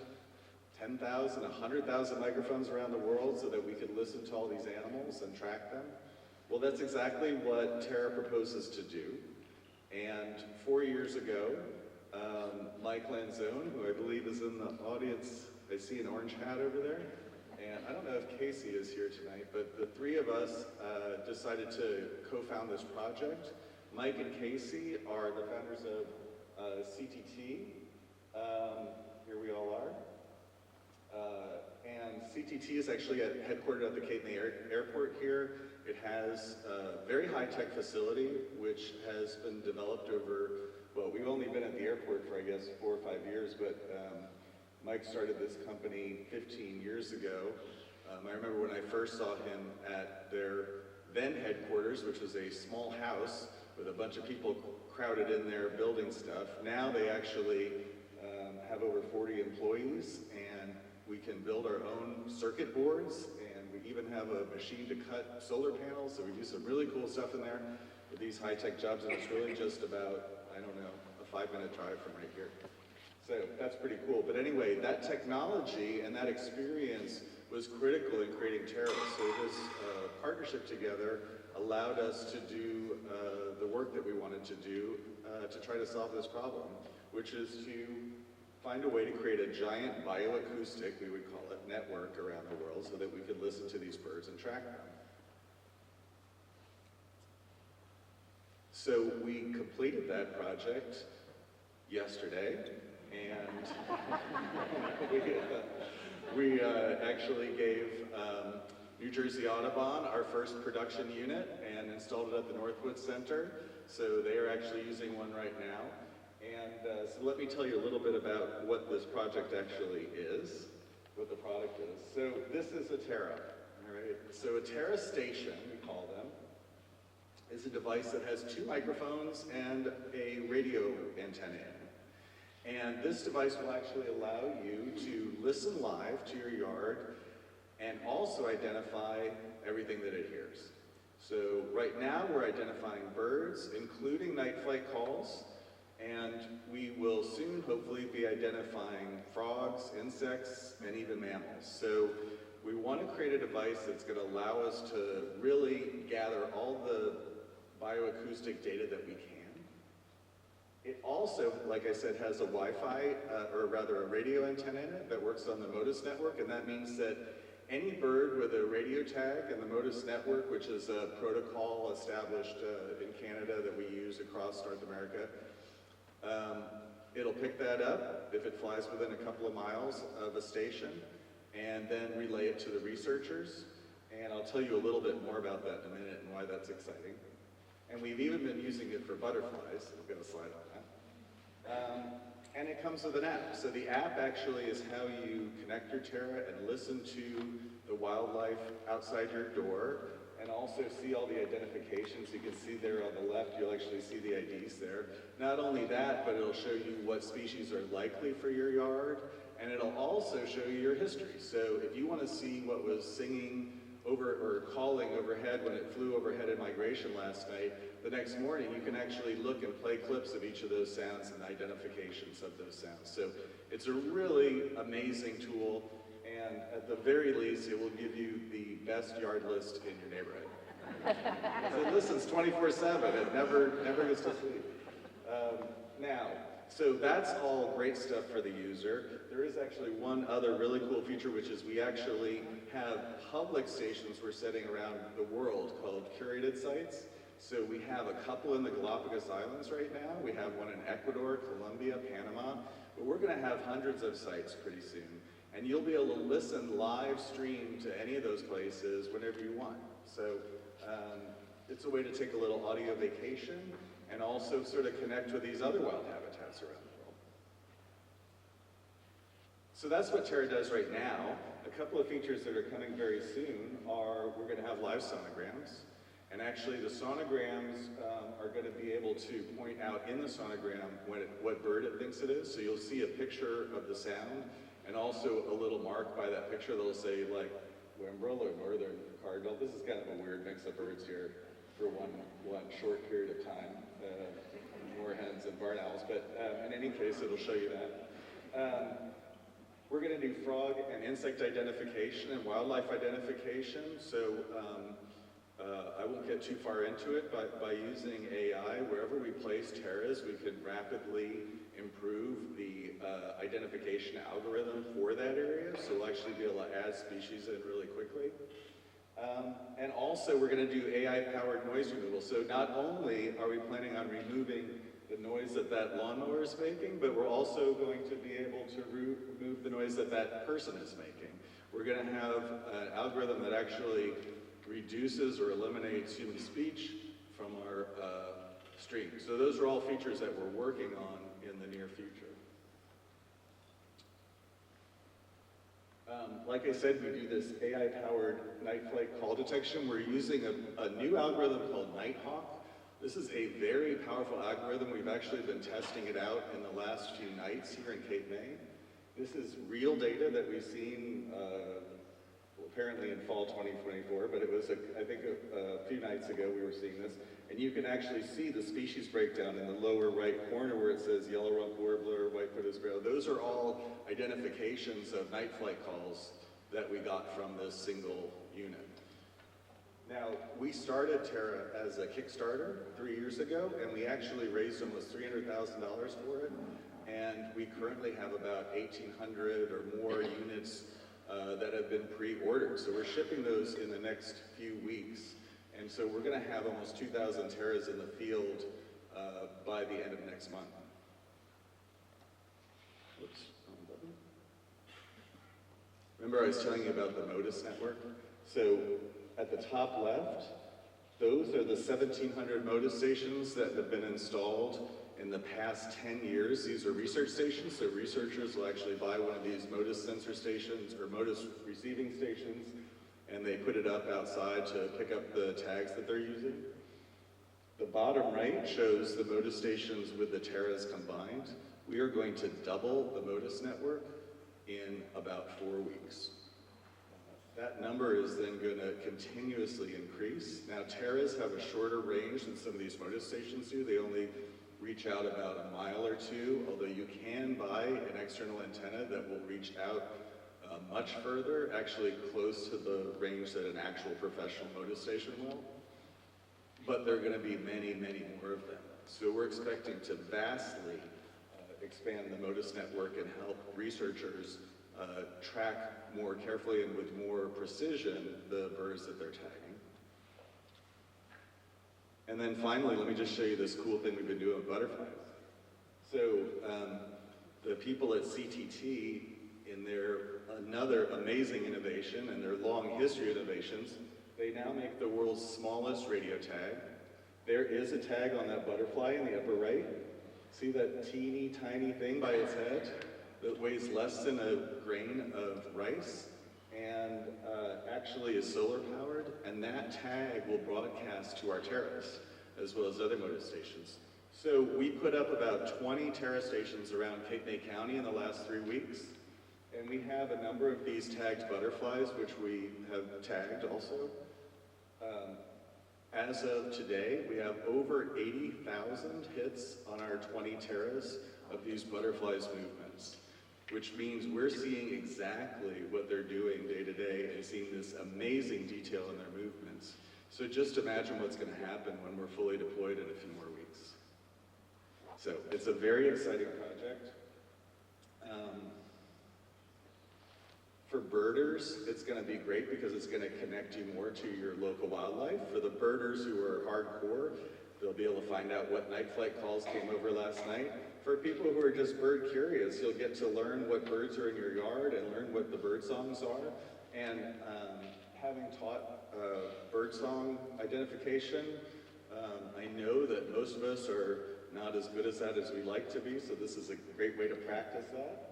10,000, 100,000 microphones around the world so that we could listen to all these animals and track them. Well, that's exactly what Terra proposes to do. And 4 years ago, Mike Lanzone, who I believe is in the audience, I see an orange hat over there, and I don't know if Casey is here tonight, but the three of us decided to co-found this project. Mike and Casey are the founders of CTT. Here we all are. And CTT is actually headquartered at the Cape May Airport here. It has a very high-tech facility, which has been developed over, well, we've only been at the airport for, I guess, 4 or 5 years, but Mike started this company 15 years ago. I remember when I first saw him at their then headquarters, which was a small house with a bunch of people crowded in there building stuff. Now they actually have over 40 employees, and we can build our own circuit boards, and we even have a machine to cut solar panels, so we do some really cool stuff in there with these high-tech jobs, and it's really just about, I don't know, a 5-minute drive from right here. So that's pretty cool. But anyway, that technology and that experience was critical in creating Terra. So this partnership together allowed us to do the work that we wanted to do to try to solve this problem, which is to find a way to create a giant bioacoustic, we would call it, network around the world so that we could listen to these birds and track them. So we completed that project yesterday, and we actually gave New Jersey Audubon our first production unit and installed it at the Northwood Center. So they are actually using one right now. And so let me tell you a little bit about what this project actually is, what the product is. So this is a Terra, all right? So a Terra station, we call them, is a device that has 2 microphones and a radio antenna in. And this device will actually allow you to listen live to your yard and also identify everything that it hears. So right now we're identifying birds, including night flight calls, and we will soon hopefully be identifying frogs, insects, and even mammals. So we want to create a device that's going to allow us to really gather all the bioacoustic data that we can. It also, like I said, has a Wi-Fi, or rather a radio antenna in it that works on the Modus network, and that means that any bird with a radio tag in the Modus network, which is a protocol established in Canada that we use across North America, it'll pick that up if it flies within a couple of miles of a station, and then relay it to the researchers. And I'll tell you a little bit more about that in a minute and why that's exciting. And we've even been using it for butterflies. I've got a slide on that. And it comes with an app. So the app actually is how you connect your Terra and listen to the wildlife outside your door, and also see all the identifications. You can see there on the left, you'll actually see the IDs there. Not only that, but it'll show you what species are likely for your yard, and it'll also show you your history. So if you want to see what was singing over or calling overhead when it flew overhead in migration last night, the next morning you can actually look and play clips of each of those sounds and identifications of those sounds. So it's a really amazing tool. and at the very least, it will give you the best yard list in your neighborhood. It listens 24/7, it never goes to sleep. So that's all great stuff for the user. There is actually one other really cool feature, which is we actually have public stations we're setting around the world called curated sites. So we have a couple in the Galapagos Islands right now. We have one in Ecuador, Colombia, Panama, but we're gonna have hundreds of sites pretty soon. And you'll be able to listen live stream to any of those places whenever you want. So it's a way to take a little audio vacation and also sort of connect with these other wild habitats around the world. So that's what Terra does right now. A couple of features that are coming very soon are we're going to have live sonograms. And actually the sonograms are going to be able to point out in the sonogram what bird it thinks it is. So you'll see a picture of the sound and also a little mark by that picture that'll say like Wimbrel or Northern Cardinal. This is kind of a weird mix of birds here for one short period of time. Moorhens and barn owls, but in any case, it'll show you that. We're going to do frog and insect identification and wildlife identification. So I won't get too far into it, but by using AI, wherever we place terras, we can rapidly improve the identification algorithm for that area. So we'll actually be able to add species in really quickly. And also we're going to do AI-powered noise removal. So not only are we planning on removing the noise that that lawnmower is making, but we're also going to be able to remove the noise that that person is making. We're going to have an algorithm that actually reduces or eliminates human speech from our stream. So those are all features that we're working on in the near future. Like I said, we do this AI-powered night flight call detection. We're using a new algorithm called Nighthawk. This is a very powerful algorithm. We've actually been testing it out in the last few nights here in Cape May. This is real data that we've seen apparently in fall 2024, but it was, I think, a few nights ago we were seeing this. And you can actually see the species breakdown in the lower right corner where it says yellow-rumped warbler, white-footed sparrow. Those are all identifications of night flight calls that we got from this single unit. Now, we started Terra as a Kickstarter 3 years ago, and we actually raised almost $300,000 for it. And we currently have about 1,800 or more units that have been pre-ordered. So we're shipping those in the next few weeks. And so we're going to have almost 2,000 terras in the field by the end of next month. Oops, wrong button. Remember I was telling you about the Modus network? So at the top left, those are the 1,700 Modus stations that have been installed in the past 10 years. These are research stations, so researchers will actually buy one of these Modus sensor stations or Modus receiving stations, and they put it up outside to pick up the tags that they're using. The bottom right shows the Modus stations with the terras combined. We are going to double the Modus network in about 4 weeks. That number is then going to continuously increase. Now, terras have a shorter range than some of these Modus stations do. They only reach out about a mile or two, although you can buy an external antenna that will reach out much further, actually close to the range that an actual professional Modus station will. But there are going to be many, many more of them. So we're expecting to vastly expand the Modus network and help researchers track more carefully and with more precision the birds that they're tagging. And then finally, let me just show you this cool thing we've been doing with butterflies. So the people at CTT, in their another amazing innovation and their long history of innovations, they now make the world's smallest radio tag. There is a tag on that butterfly in the upper right. See that teeny tiny thing by its head that weighs less than a grain of rice and actually is solar powered, and that tag will broadcast to our terras as well as other Modus stations. So we put up about 20 terra stations around Cape May County in the last 3 weeks, and we have a number of these tagged butterflies which we have tagged also. As of today, we have over 80,000 hits on our 20 terras of these butterflies movements. which means we're seeing exactly what they're doing day to day and seeing this amazing detail in their movements. So just imagine what's going to happen when we're fully deployed in a few more weeks. So it's a very exciting project. For birders, it's going to be great because it's going to connect you more to your local wildlife. For the birders who are hardcore, they'll be able to find out what night flight calls came over last night. For people who are just bird curious, you'll get to learn what birds are in your yard and learn what the bird songs are. And having taught birdsong identification, I know that most of us are not as good as that as we like to be, so this is a great way to practice that.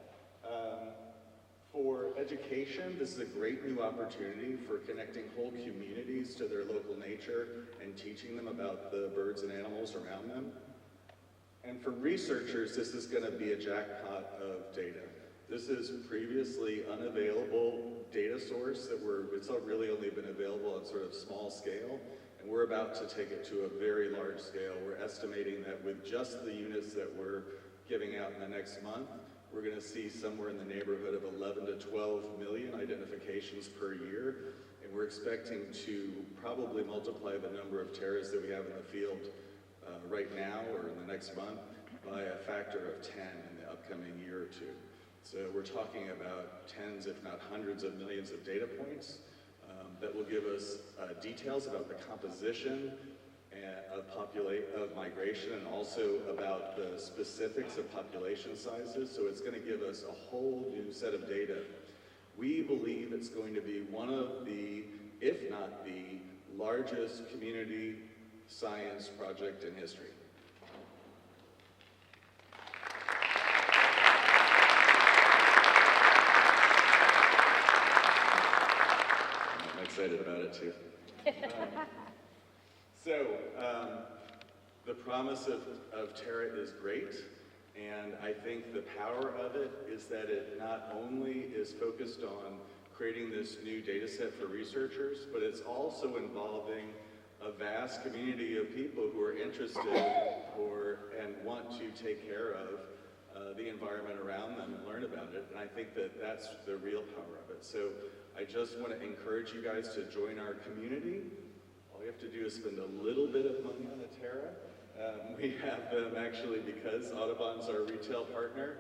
For education, this is a great new opportunity for connecting whole communities to their local nature and teaching them about the birds and animals around them. And for researchers, this is going to be a jackpot of data. This is previously unavailable data source it's really only been available on sort of small scale, and we're about to take it to a very large scale. We're estimating that with just the units that we're giving out in the next month, we're going to see somewhere in the neighborhood of 11 to 12 million identifications per year, and we're expecting to probably multiply the number of terras that we have in the field right now or in the next month by a factor of 10 in the upcoming year or two. So we're talking about tens, if not hundreds of millions of data points that will give us details about the composition of migration and also about the specifics of population sizes. So it's going to give us a whole new set of data. We believe it's going to be one of the, if not the largest community science project in history. I'm excited about it too. The promise of Terra is great, and I think the power of it is that it not only is focused on creating this new data set for researchers, but it's also involving a vast community of people who are interested and want to take care of the environment around them and learn about it, and I think that that's the real power of it. So I just want to encourage you guys to join our community. All you have to do is spend a little bit of money on a Terra. We have them actually because Audubon's our retail partner.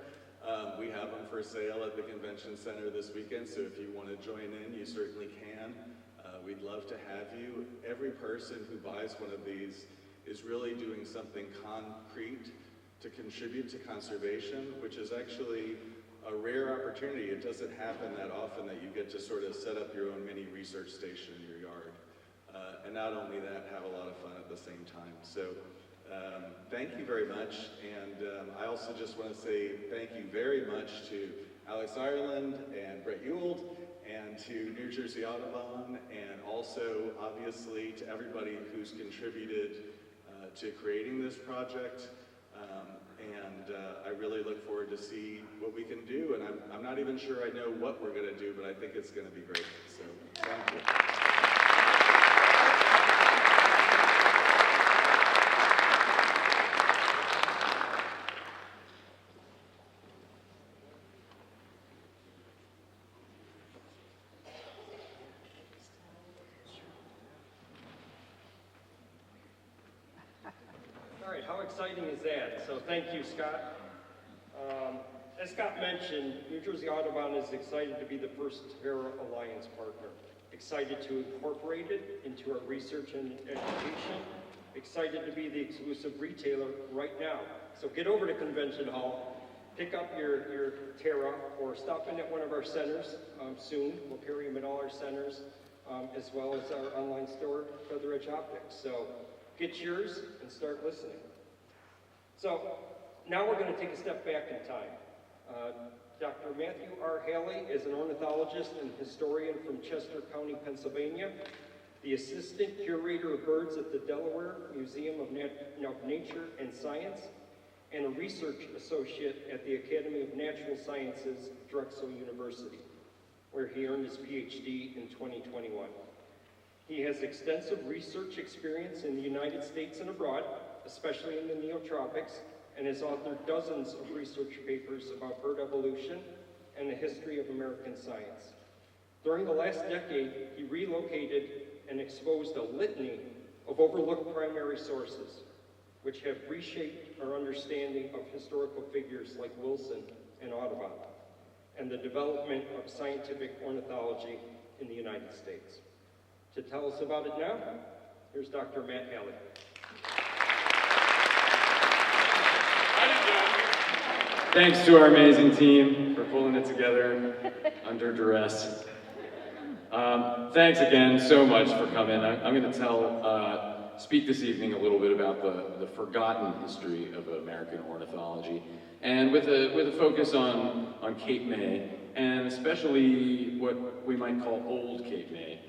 We have them for sale at the convention center this weekend, so if you want to join in, you certainly can. We'd love to have you. Every person who buys one of these is really doing something concrete to contribute to conservation, which is actually a rare opportunity. It doesn't happen that often that you get to sort of set up your own mini research station in your yard. And not only that, have a lot of fun at the same time. So thank you very much. And I also just want to say thank you very much to Alex Ireland and Brett Ewald and to New Jersey Audubon, and also obviously to everybody who's contributed to creating this project. I really look forward to see what we can do, and I'm not even sure I know what we're going to do, but I think it's going to be great. So thank you. All right, how exciting is that? So thank you, Scott. As Scott mentioned, New Jersey Audubon is excited to be the first Terra Alliance partner. Excited to incorporate it into our research and education. Excited to be the exclusive retailer right now. So get over to Convention Hall, pick up your Terra, or stop in at one of our centers soon. We'll carry them at all our centers, as well as our online store, Feather Edge Optics. So get yours and start listening. So now we're going to take a step back in time. Dr. Matthew R. Haley is an ornithologist and historian from Chester County, Pennsylvania, the assistant curator of birds at the Delaware Museum of Nature and Science, and a research associate at the Academy of Natural Sciences, Drexel University, where he earned his PhD in 2021. He has extensive research experience in the United States and abroad, especially in the neotropics, and has authored dozens of research papers about bird evolution, and the history of American science. During the last decade, he relocated and exposed a litany of overlooked primary sources, which have reshaped our understanding of historical figures like Wilson and Audubon, and the development of scientific ornithology in the United States. To tell us about it now, here's Dr. Matt Halley. Thanks to our amazing team for pulling it together under duress. Thanks again so much for coming. I'm going to speak this evening a little bit about the forgotten history of American ornithology, and with a focus on Cape May, and especially what we might call Old Cape May.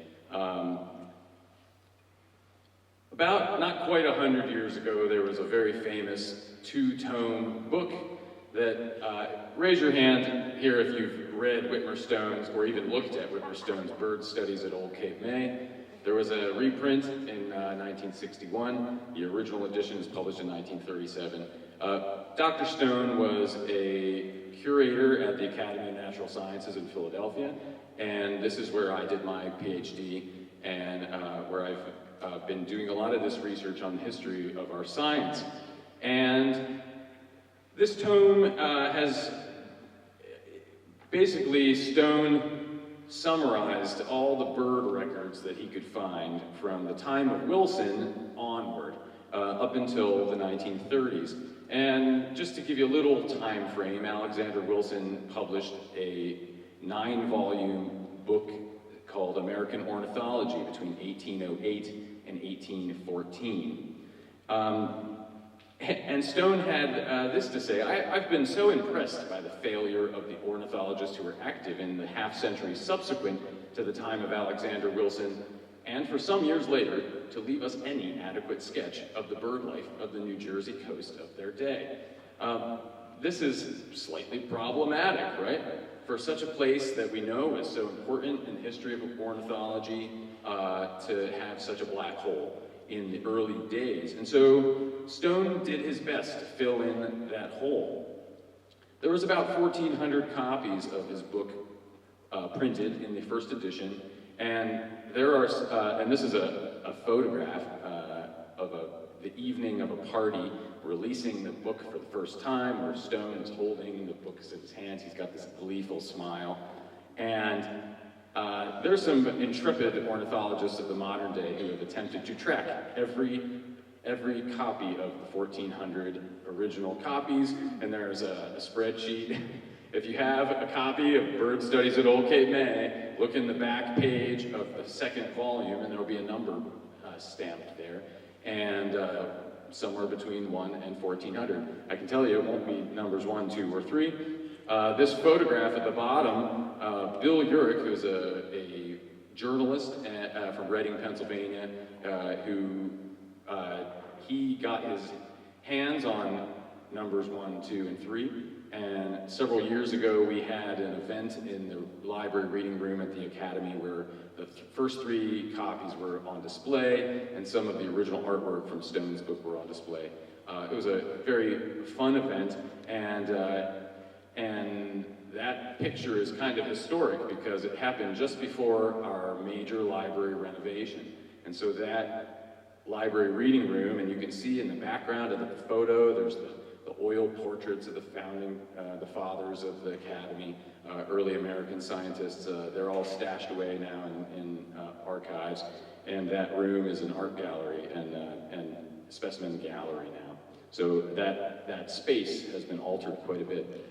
About not quite 100 years ago, there was a very famous two-tome book that, raise your hand here if you've read Whitmer Stone's or even looked at Whitmer Stone's Bird Studies at Old Cape May. There was a reprint in 1961. The original edition is published in 1937. Dr. Stone was a curator at the Academy of Natural Sciences in Philadelphia, and this is where I did my PhD, and where I've been doing a lot of this research on the history of our science. And this tome has basically Stone summarized all the bird records that he could find from the time of Wilson onward, up until the 1930s. And just to give you a little time frame, Alexander Wilson published a 9-volume book called American Ornithology between 1808 and 1814. And Stone had this to say: I've been so impressed by the failure of the ornithologists who were active in the half-century subsequent to the time of Alexander Wilson, and for some years later, to leave us any adequate sketch of the bird life of the New Jersey coast of their day. This is slightly problematic, right? For such a place that we know is so important in the history of ornithology, to have such a black hole in the early days. And so Stone did his best to fill in that hole. There was about 1,400 copies of his book printed in the first edition, and there are, and this is a photograph of the evening of a party releasing the book for the first time, where Stone is holding the book in his hands. He's got this gleeful smile. And there's some intrepid ornithologists of the modern day who have attempted to track every copy of the 1,400 original copies, and there's a spreadsheet. If you have a copy of Bird Studies at Old Cape May, look in the back page of the second volume, and there'll be a number stamped there, and somewhere between 1 and 1,400. I can tell you it won't be numbers 1, 2, or 3. This photograph at the bottom, Bill Urich, who's a journalist from Reading, Pennsylvania, who he got his hands on numbers 1, 2, and 3. And several years ago, we had an event in the library reading room at the Academy where the first 3 copies were on display, and some of the original artwork from Stone's book were on display. It was a very fun event, and that picture is kind of historic because it happened just before our major library renovation. And so that library reading room, and you can see in the background of the photo, there's the oil portraits of the founding, the fathers of the Academy, early American scientists. They're all stashed away now in archives, and that room is an art gallery and specimen gallery now. So that space has been altered quite a bit.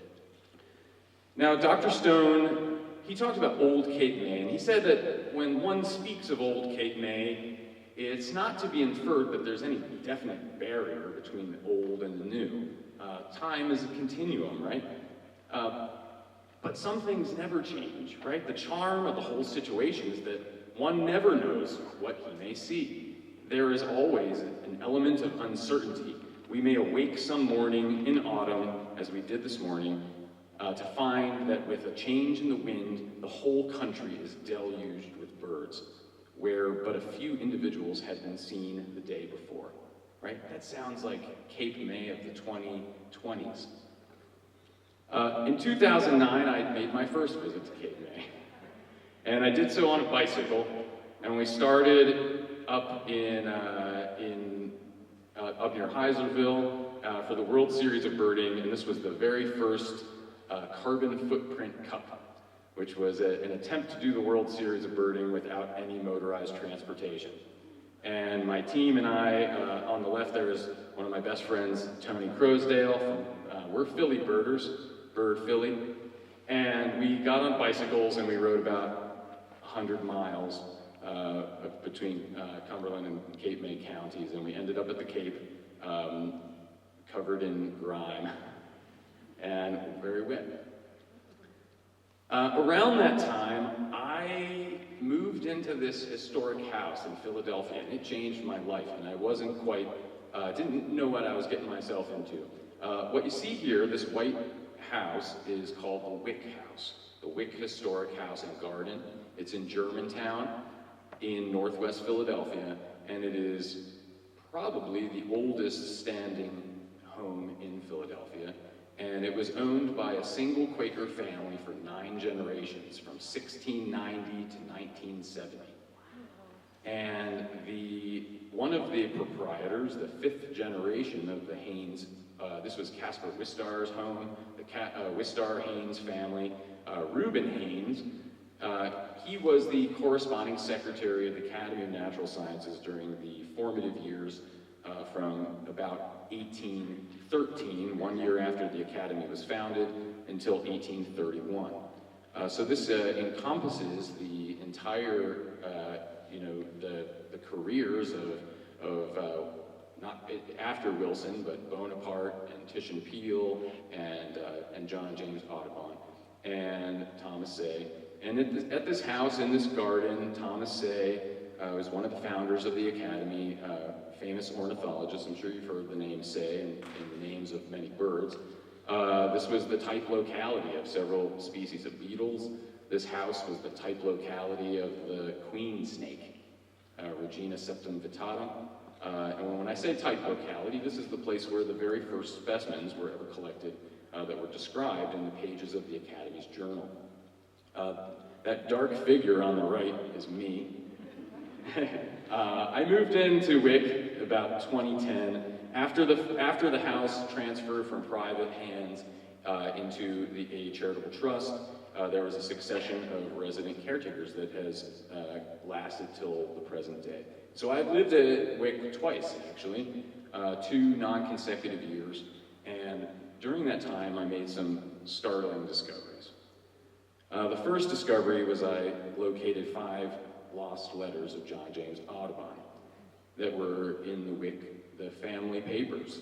Now, Dr. Stone, he talked about Old Cape May, and he said that when one speaks of Old Cape May, it's not to be inferred that there's any definite barrier between the old and the new. Time is a continuum, right? But some things never change, right? The charm of the whole situation is that one never knows what he may see. There is always an element of uncertainty. We may awake some morning in autumn, as we did this morning, to find that with a change in the wind, the whole country is deluged with birds, where but a few individuals had been seen the day before, right? That sounds like Cape May of the 2020s. In 2009, I made my first visit to Cape May, and I did so on a bicycle. And we started up up near Heiserville for the World Series of Birding, and this was the very first Carbon Footprint Cup, which was an attempt to do the World Series of Birding without any motorized transportation. And my team and I, on the left there is one of my best friends, Tony Crosdale. We're Philly birders, Bird Philly. And we got on bicycles and we rode about 100 miles between Cumberland and Cape May counties. And we ended up at the Cape, covered in grime and very wet. Around that time, I moved into this historic house in Philadelphia, and it changed my life, and I wasn't quite, didn't know what I was getting myself into. What you see here, this white house, is called the Wick House, the Wick Historic House and Garden. It's in Germantown in northwest Philadelphia, and it is probably the oldest standing home in Philadelphia. And it was owned by a single Quaker family for 9 generations, from 1690 to 1970. And one of the proprietors, the 5th generation of the Haynes, this was Caspar Wistar's home, the Wistar Haynes family. Reuben Haynes, he was the corresponding secretary of the Academy of Natural Sciences during the formative years from about 1813, 1 year after the Academy was founded, until 1831. So this encompasses the entire, the careers of not after Wilson, but Bonaparte and Titian Peale and John James Audubon and Thomas Say. And at this house, in this garden, Thomas Say was one of the founders of the Academy, famous ornithologist. I'm sure you've heard the name Say and the names of many birds. This was the type locality of several species of beetles. This house was the type locality of the queen snake, Regina septum vittatum. And when I say type locality, this is the place where the very first specimens were ever collected that were described in the pages of the Academy's journal. That dark figure on the right is me. I moved into Wick about 2010 after the house transferred from private hands into a charitable trust. There was a succession of resident caretakers that has lasted till the present day. So I've lived at Wick twice, actually, 2 non-consecutive years, and during that time I made some startling discoveries. The first discovery was I located 5 lost letters of John James Audubon that were in the family papers.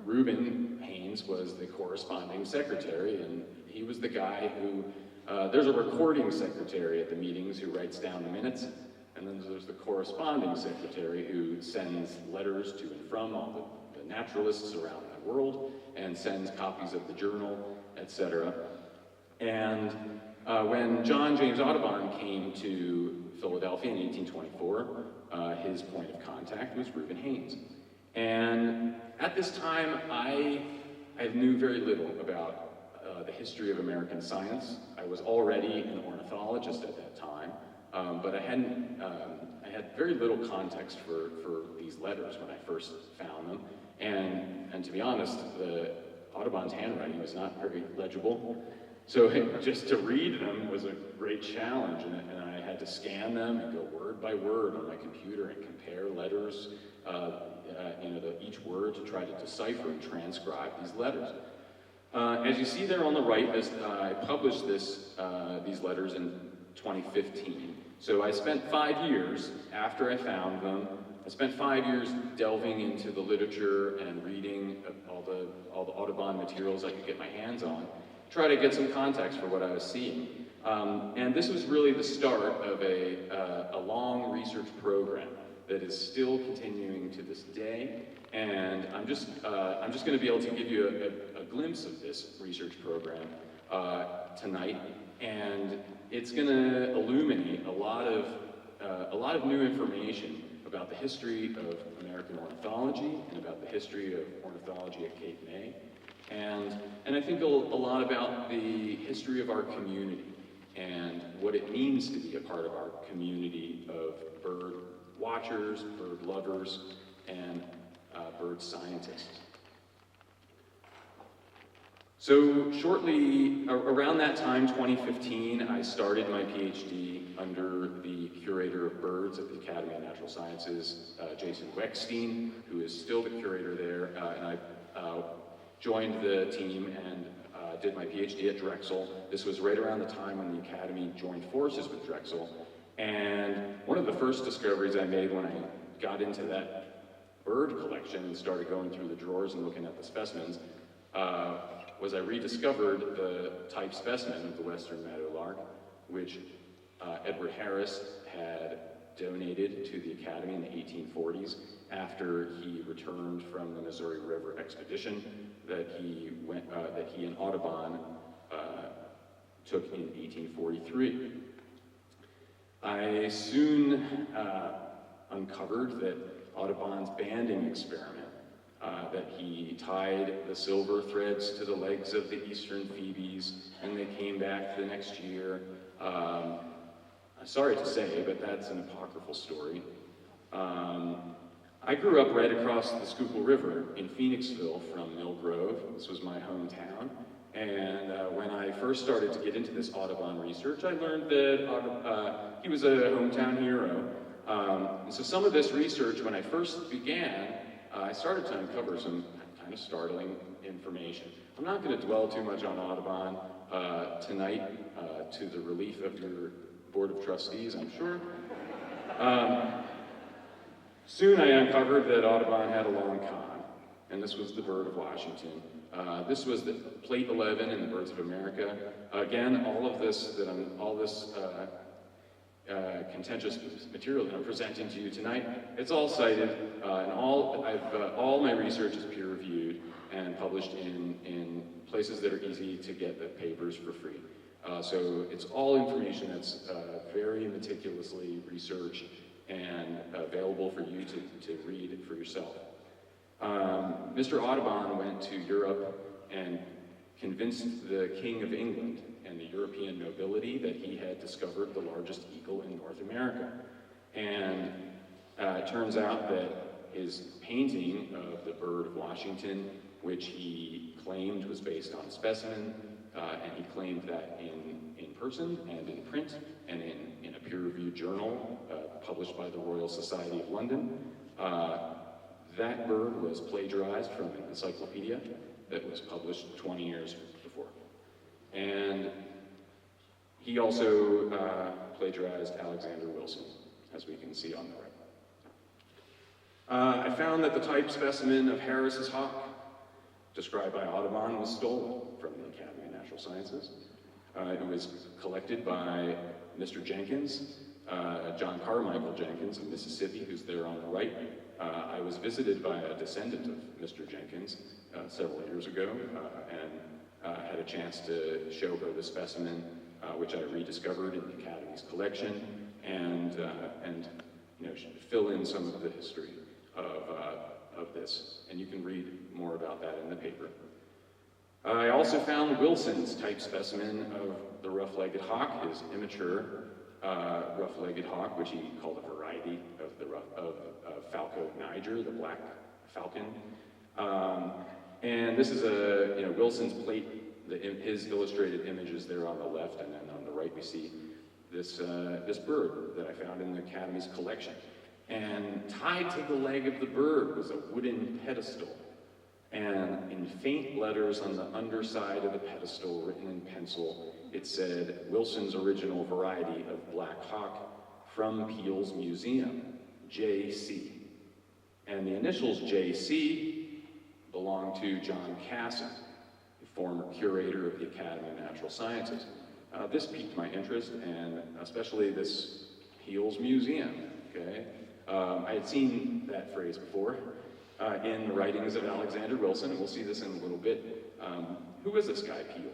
Reuben Haynes was the corresponding secretary, and he was the guy who, there's a recording secretary at the meetings who writes down the minutes, and then there's the corresponding secretary who sends letters to and from all the naturalists around the world and sends copies of the journal, etc. And when John James Audubon came to Philadelphia in 1824, his point of contact was Reuben Haynes. And at this time, I knew very little about the history of American science. I was already an ornithologist at that time, but I had very little context for these letters when I first found them. And to be honest, Audubon's handwriting was not very legible. So just to read them was a great challenge, and I had to scan them and go word by word on my computer and compare letters, each word to try to decipher and transcribe these letters. As you see there on the right, I published these letters in 2015. So I spent 5 years after I found them. I spent 5 years delving into the literature and reading all the Audubon materials I could get my hands on, try to get some context for what I was seeing. And this was really the start of a long research program that is still continuing to this day. And I'm just going to be able to give you a glimpse of this research program tonight, and it's going to illuminate a lot of new information about the history of American ornithology and about the history of ornithology at Cape May. And I think a lot about the history of our community and what it means to be a part of our community of bird watchers, bird lovers, and bird scientists. So shortly, around that time, 2015, I started my PhD under the curator of birds at the Academy of Natural Sciences, Jason Weckstein, who is still the curator there, and I joined the team and did my PhD at Drexel. This was right around the time when the Academy joined forces with Drexel, and one of the first discoveries I made when I got into that bird collection and started going through the drawers and looking at the specimens was I rediscovered the type specimen of the western meadowlark, which Edward Harris had donated to the Academy in the 1840s after he returned from the Missouri River expedition that he and Audubon took in 1843. I soon uncovered that Audubon's banding experiment, that he tied the silver threads to the legs of the eastern phoebes, and they came back the next year. I'm sorry to say, but that's an apocryphal story. I grew up right across the Schuylkill River in Phoenixville from Mill Grove. This was my hometown. And when I first started to get into this Audubon research, I learned that he was a hometown hero. And so some of this research, when I first began, I started to uncover some kind of startling information. I'm not going to dwell too much on Audubon tonight, to the relief of your Board of Trustees, I'm sure. Soon I uncovered that Audubon had a long con, and this was the bird of Washington. This was the Plate 11 in the Birds of America. Again, all this contentious material that I'm presenting to you tonight, it's all cited, and all my research is peer-reviewed and published in places that are easy to get the papers for free. So it's all information that's very meticulously researched and available for you to read for yourself. Mr. Audubon went to Europe and convinced the King of England and the European nobility that he had discovered the largest eagle in North America. And it turns out that his painting of the bird of Washington, which he claimed was based on a specimen, and he claimed that in person and in print and in a peer-reviewed journal published by the Royal Society of London. That bird was plagiarized from an encyclopedia that was published 20 years before. And he also plagiarized Alexander Wilson, as we can see on the right. I found that the type specimen of Harris's hawk, described by Audubon, was stolen from the Academy of Natural Sciences. It was collected by Mr. Jenkins, John Carmichael Jenkins of Mississippi, who's there on the right. I was visited by a descendant of Mr. Jenkins several years ago, and had a chance to show her the specimen, which I rediscovered in the Academy's collection, and fill in some of the history of this. And you can read more about that in the paper. I also found Wilson's type specimen of the rough-legged hawk, his immature rough-legged hawk, which he called a variety of Falco niger, the black falcon. And this is Wilson's plate, his illustrated images there on the left, and then on the right we see this bird that I found in the Academy's collection. And tied to the leg of the bird was a wooden pedestal. And in faint letters on the underside of the pedestal, written in pencil, it said, "Wilson's original variety of black hawk from Peale's Museum, J.C." And the initials J.C. belong to John Casson, the former curator of the Academy of Natural Sciences. This piqued my interest, and especially this Peale's Museum, okay? I had seen that phrase before in the writings of Alexander Wilson, and we'll see this in a little bit. Who is this guy, Peale?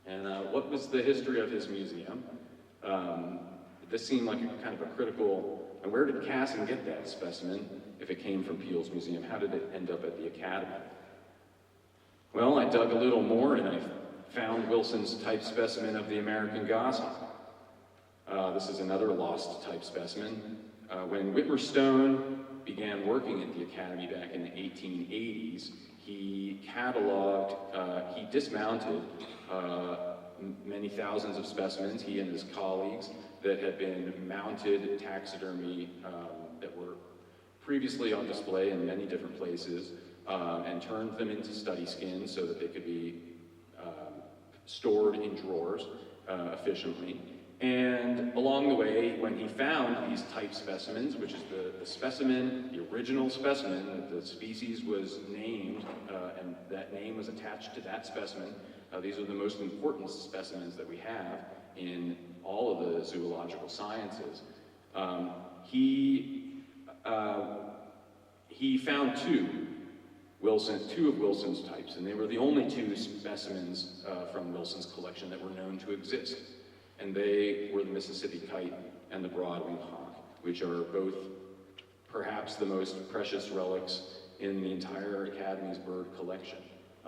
And what was the history of his museum? This seemed like a kind of a critical, and where did Casson get that specimen if it came from Peale's Museum? How did it end up at the Academy? Well, I dug a little more and I found Wilson's type specimen of the American goshawk. This is another lost type specimen. When Whitmer Stone began working at the Academy back in the 1880s, he cataloged, he dismounted many thousands of specimens, he and his colleagues, that had been mounted taxidermy that were previously on display in many different places, and turned them into study skins so that they could be stored in drawers efficiently. And along the way, when he found these type specimens, which is the specimen, the original specimen, that the species was named, and that name was attached to that specimen, these are the most important specimens that we have in all of the zoological sciences. He found two of Wilson's types, and they were the only two specimens from Wilson's collection that were known to exist. And they were the Mississippi kite and the broadwing hawk, which are both perhaps the most precious relics in the entire Academy's bird collection.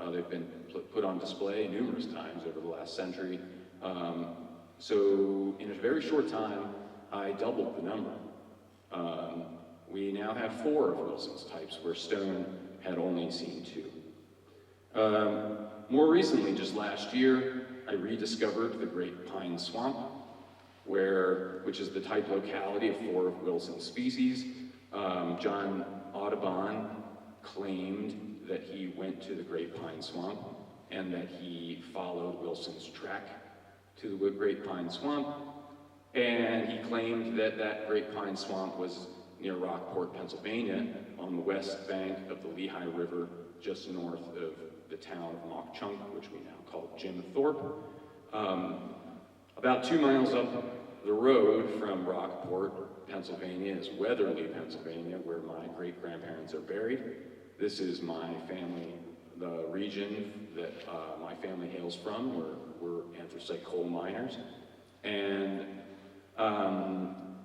They've been put on display numerous times over the last century. So in a very short time, I doubled the number. We now have 4 of Wilson's types, where Stone had only seen 2. More recently, just last year, I rediscovered the Great Pine Swamp, which is the type locality of 4 of Wilson's species. John Audubon claimed that he went to the Great Pine Swamp and that he followed Wilson's track to the Great Pine Swamp, and he claimed that that Great Pine Swamp was near Rockport, Pennsylvania, on the west bank of the Lehigh River, just north of the town of Mock Chunk, which we now call Jim Thorpe. About 2 miles up the road from Rockport, Pennsylvania, is Weatherly, Pennsylvania, where my great-grandparents are buried. This is my family, the region that my family hails from, where we're anthracite coal miners. And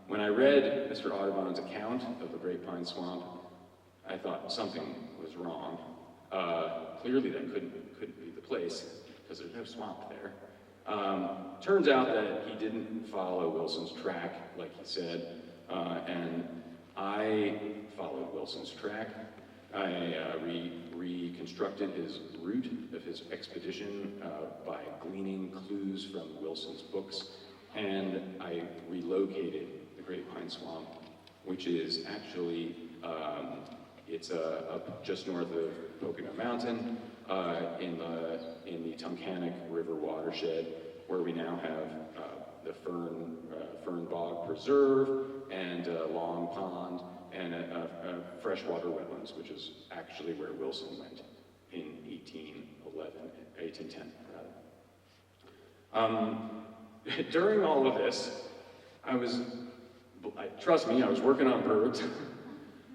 when I read Mr. Audubon's account of the Great Pine Swamp, I thought something was wrong. Clearly that couldn't be the place, because there's no swamp there. Turns out that he didn't follow Wilson's track, like he said, and I followed Wilson's track. I reconstructed his route of his expedition by gleaning clues from Wilson's books, and I relocated the Great Pine Swamp, which is actually, it's up just north of Pocono Mountain in the Tunkhannock River watershed, where we now have the Fern Bog Preserve and Long Pond and a freshwater wetlands, which is actually where Wilson went in 1810 rather. During all of this, trust me, I was working on birds.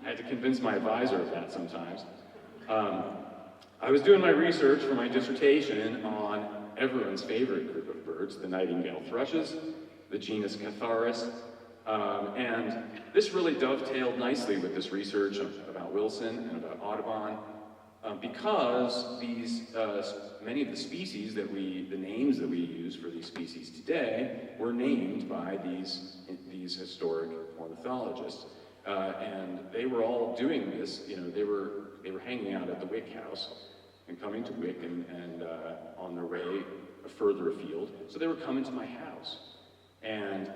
I had to convince my advisor of that sometimes. I was doing my research for my dissertation on everyone's favorite group of birds, the nightingale thrushes, the genus Catharis, and this really dovetailed nicely with this research about Wilson and about Audubon, because many of the species the names that we use for these species today were named by these historic ornithologists. And they were all doing this, they were hanging out at the Wick House and coming to Wick and on their way further afield. So they were coming to my house. And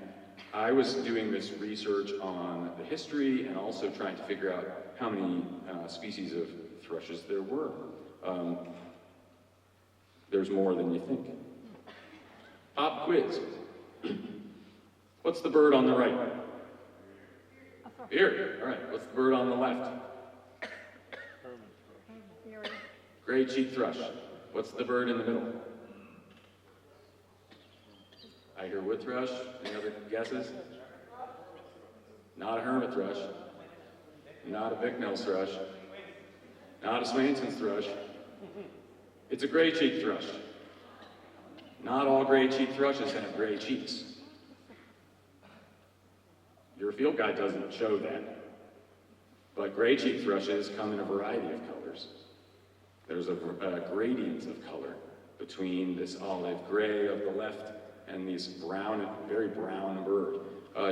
I was doing this research on the history and also trying to figure out how many species of thrushes there were. There's more than you think. Pop quiz. What's the bird on the right? Here. All right. What's the bird on the left? Gray-cheeked thrush. What's the bird in the middle? I hear wood thrush. Any other guesses? Not a hermit thrush. Not a Bicknell's thrush. Not a Swainson's thrush. It's a gray-cheeked thrush. Not all gray-cheeked thrushes have gray cheeks. Your field guide doesn't show that. But gray-cheeked thrushes come in a variety of colors. There's a gradient of color between this olive gray of the left and these brown, very brown bird.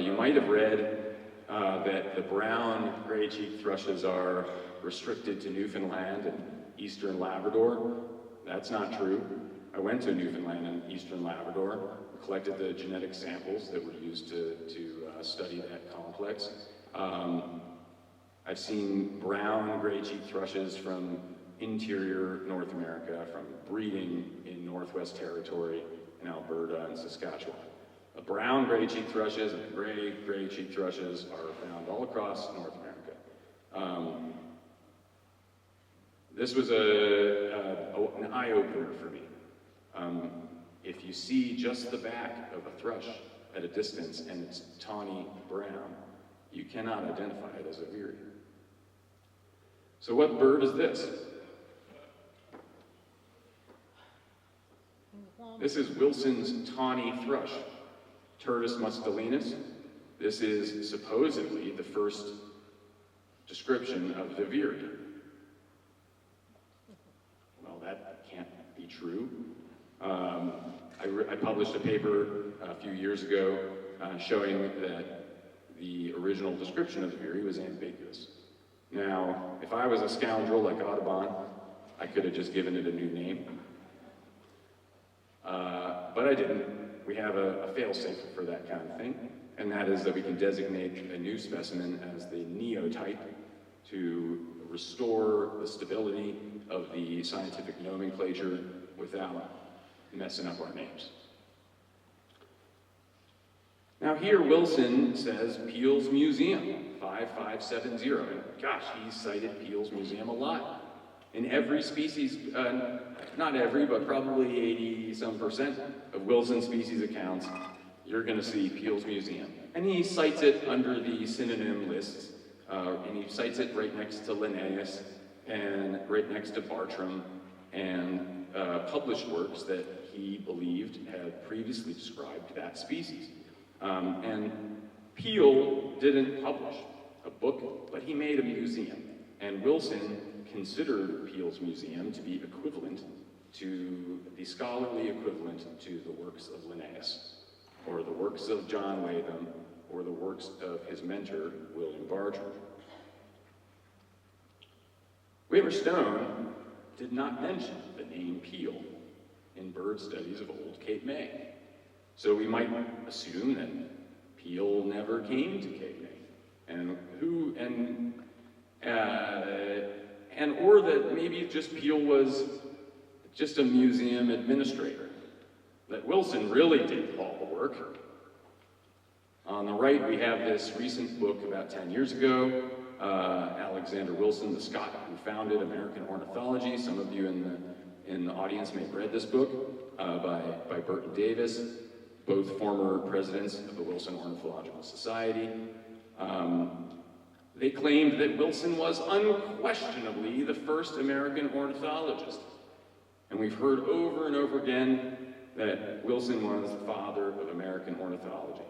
You might have read that the brown gray-cheeked thrushes are restricted to Newfoundland and eastern Labrador. That's not true. I went to Newfoundland and eastern Labrador, collected the genetic samples that were used to study that complex. I've seen brown gray-cheeked thrushes from interior North America, from breeding in Northwest Territory, in Alberta and Saskatchewan. The brown gray-cheeked thrushes and gray-cheeked thrushes are found all across North America. This was an eye-opener for me. If you see just the back of a thrush at a distance and it's tawny brown, you cannot identify it as a veery. So what bird is this? This is Wilson's tawny thrush, Turdus mustelinus. This is supposedly the first description of the veery. Well, that can't be true. I published a paper a few years ago showing that the original description of the veery was ambiguous. Now, if I was a scoundrel like Audubon, I could have just given it a new name. But I didn't. We have a fail-safe for that kind of thing, and that is that we can designate a new specimen as the neotype to restore the stability of the scientific nomenclature without messing up our names. Now here Wilson says Peale's Museum, 5570, and gosh, he cited Peale's Museum a lot. In every species, not every, but probably 80-some% of Wilson species accounts, you're gonna see Peale's Museum. And he cites it under the synonym lists, and he cites it right next to Linnaeus, and right next to Bartram, and published works that he believed had previously described that species. And Peale didn't publish a book, but he made a museum. And Wilson considered Peale's Museum to be equivalent to the scholarly equivalent to the works of Linnaeus, or the works of John Latham, or the works of his mentor, William Bartram. Weber Stone did not mention the name Peale in bird studies of Old Cape May. So we might assume that Peale never came to Cape May. Or that maybe just Peale was just a museum administrator, that Wilson really did all the work. On the right, we have this recent book about 10 years ago, Alexander Wilson, the Scot who founded American Ornithology. Some of you in the audience may have read this book by Burton Davis, both former presidents of the Wilson Ornithological Society. They claimed that Wilson was unquestionably the first American ornithologist. And we've heard over and over again that Wilson was the father of American ornithology.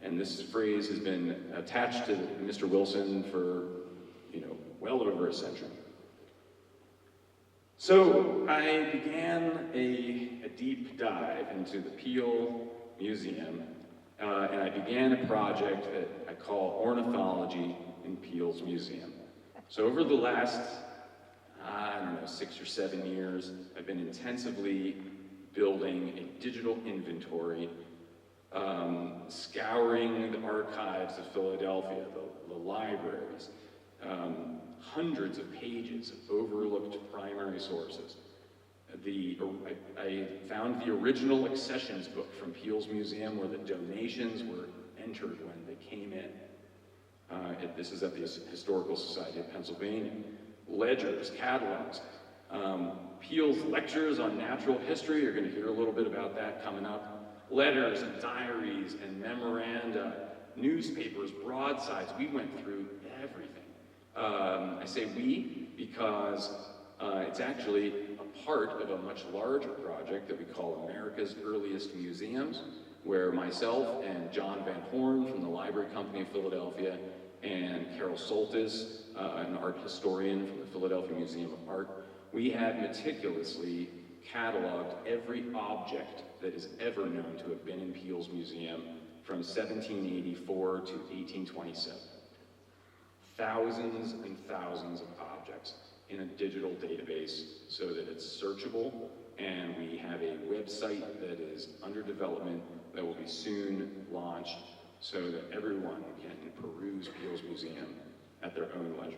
And this phrase has been attached to Mr. Wilson for, well over a century. So I began a deep dive into the Peale Museum, and I began a project that I call Ornithology in Peale's Museum. So over the last, 6 or 7 years, I've been intensively building a digital inventory, scouring the archives of Philadelphia, the libraries, hundreds of pages of overlooked primary sources. I found the original accessions book from Peale's Museum where the donations were entered when they came in. This is at the Historical Society of Pennsylvania. Ledgers, catalogs, Peale's lectures on natural history, you're going to hear a little bit about that coming up. Letters and diaries and memoranda, newspapers, broadsides, we went through everything. I say we because it's actually a part of a much larger project that we call America's Earliest Museums, where myself and John Van Horn from the Library Company of Philadelphia and Carol Soltis, an art historian from the Philadelphia Museum of Art, we have meticulously cataloged every object that is ever known to have been in Peale's museum from 1784 to 1827. Thousands and thousands of objects in a digital database so that it's searchable, and we have a website that is under development that will be soon launched so that everyone can peruse Peale's museum at their own leisure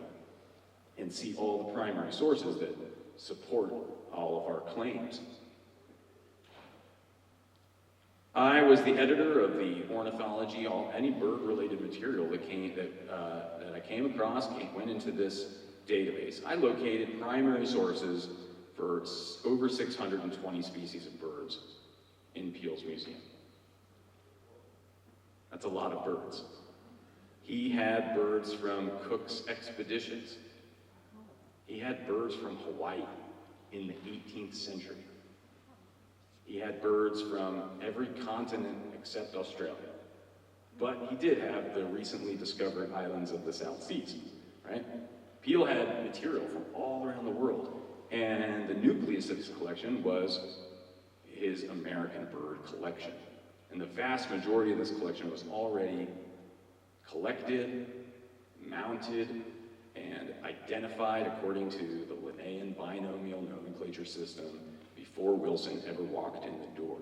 and see all the primary sources that support all of our claims. I was the editor of the ornithology, any bird-related material that I came across went into this database. I located primary sources for over 620 species of birds in Peale's museum. That's a lot of birds. He had birds from Cook's expeditions. He had birds from Hawaii in the 18th century. He had birds from every continent except Australia. But he did have the recently discovered islands of the South Seas, right? Peale had material from all around the world, and the nucleus of his collection was his American bird collection. And the vast majority of this collection was already collected, mounted, and identified according to the Linnaean binomial nomenclature system before Wilson ever walked in the door.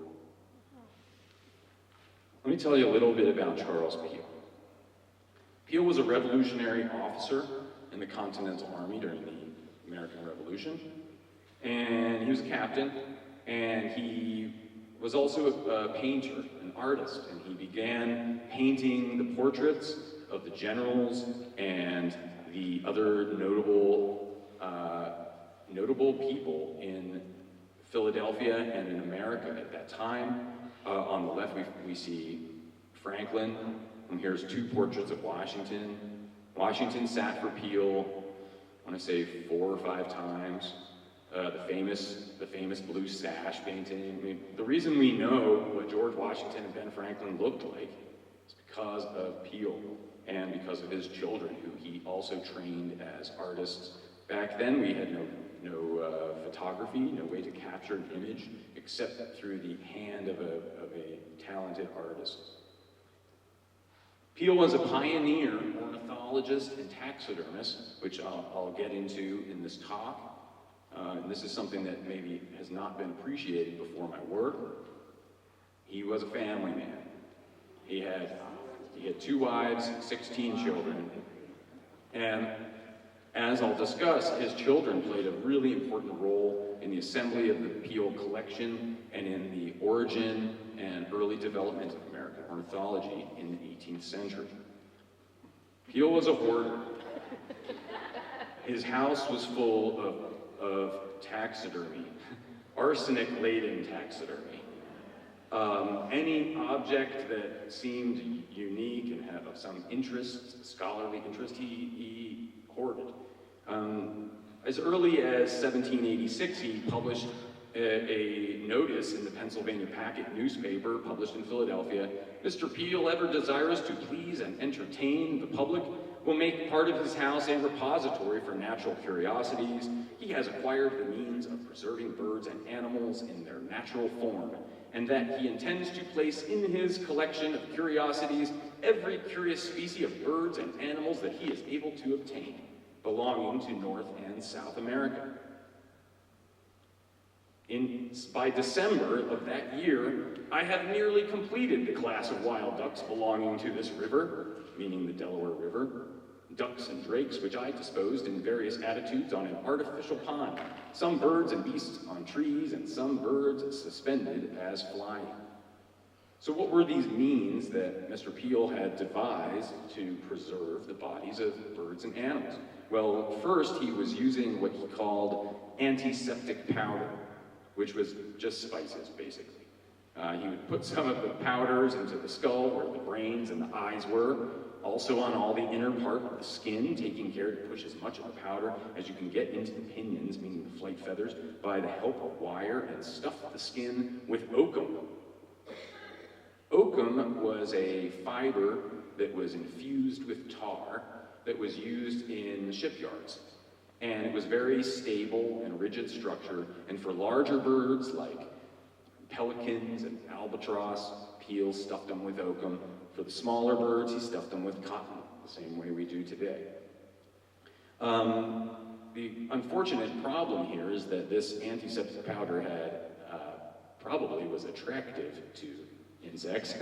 Let me tell you a little bit about Charles Peale. Peale was a Revolutionary officer in the Continental Army during the American Revolution, and he was a captain, and he was also a painter, an artist, and he began painting the portraits of the generals and the other notable people in Philadelphia and in America at that time. On the left, we see Franklin, and here's two portraits of Washington. Washington sat for Peale, I want to say 4 or 5 times. The famous blue sash painting. I mean, the reason we know what George Washington and Ben Franklin looked like is because of Peale and because of his children, who he also trained as artists. Back then, we had no photography, no way to capture an image except through the hand of a talented artist. Peale was a pioneer ornithologist and taxidermist, which I'll get into in this talk. And this is something that maybe has not been appreciated before my work. He was a family man. He had 2 wives, 16 children, and as I'll discuss, his children played a really important role in the assembly of the Peale collection and in the origin and early development of American ornithology in the 18th century. Peale was a hoarder. His house was full of taxidermy, arsenic-laden taxidermy. Any object that seemed unique and had some interest, scholarly interest, he hoarded. As early as 1786, he published a notice in the Pennsylvania Packet newspaper, published in Philadelphia. Mr. Peale, ever desirous to please and entertain the public, will make part of his house a repository for natural curiosities. He has acquired the means of preserving birds and animals in their natural form, and that he intends to place in his collection of curiosities every curious species of birds and animals that he is able to obtain, belonging to North and South America. By December of that year, I have nearly completed the class of wild ducks belonging to this river, meaning the Delaware River, ducks and drakes, which I disposed in various attitudes on an artificial pond, some birds and beasts on trees, and some birds suspended as flying. So what were these means that Mr. Peale had devised to preserve the bodies of birds and animals? Well, first he was using what he called antiseptic powder, which was just spices, basically. He would put some of the powders into the skull where the brains and the eyes were, also on all the inner part of the skin, taking care to push as much of the powder as you can get into the pinions, meaning the flight feathers, by the help of wire, and stuff the skin with oakum. Oakum was a fiber that was infused with tar that was used in the shipyards. And it was very stable and rigid structure, and for larger birds like pelicans and albatross, Peel stuffed them with oakum. For the smaller birds, he stuffed them with cotton, the same way we do today. The unfortunate problem here is that this antiseptic powder probably was attractive to insects.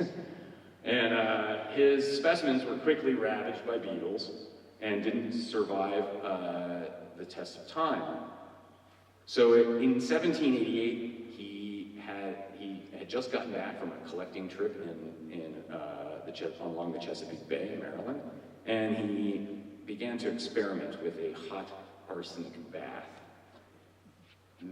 And his specimens were quickly ravaged by beetles and didn't survive the test of time. So in 1788, he had just gotten back from a collecting trip along the Chesapeake Bay in Maryland, and he began to experiment with a hot arsenic bath.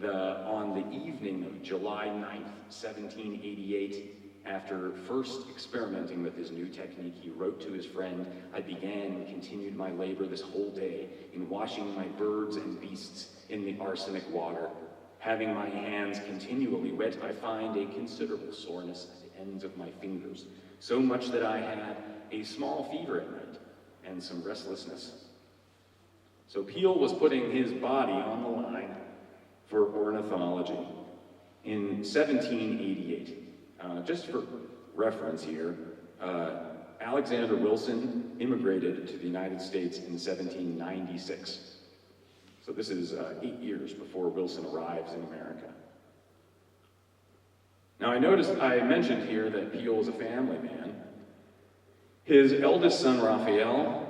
On the evening of July 9th, 1788, after first experimenting with his new technique, he wrote to his friend, "I began and continued my labor this whole day in washing my birds and beasts in the arsenic water. Having my hands continually wet, I find a considerable soreness at the ends of my fingers, so much that I had a small fever at night and some restlessness." So Peel was putting his body on the line for ornithology. In 1788, just for reference here, Alexander Wilson immigrated to the United States in 1796. So this is 8 years before Wilson arrives in America. Now I mentioned here that Peel was a family man. His eldest son, Raphael,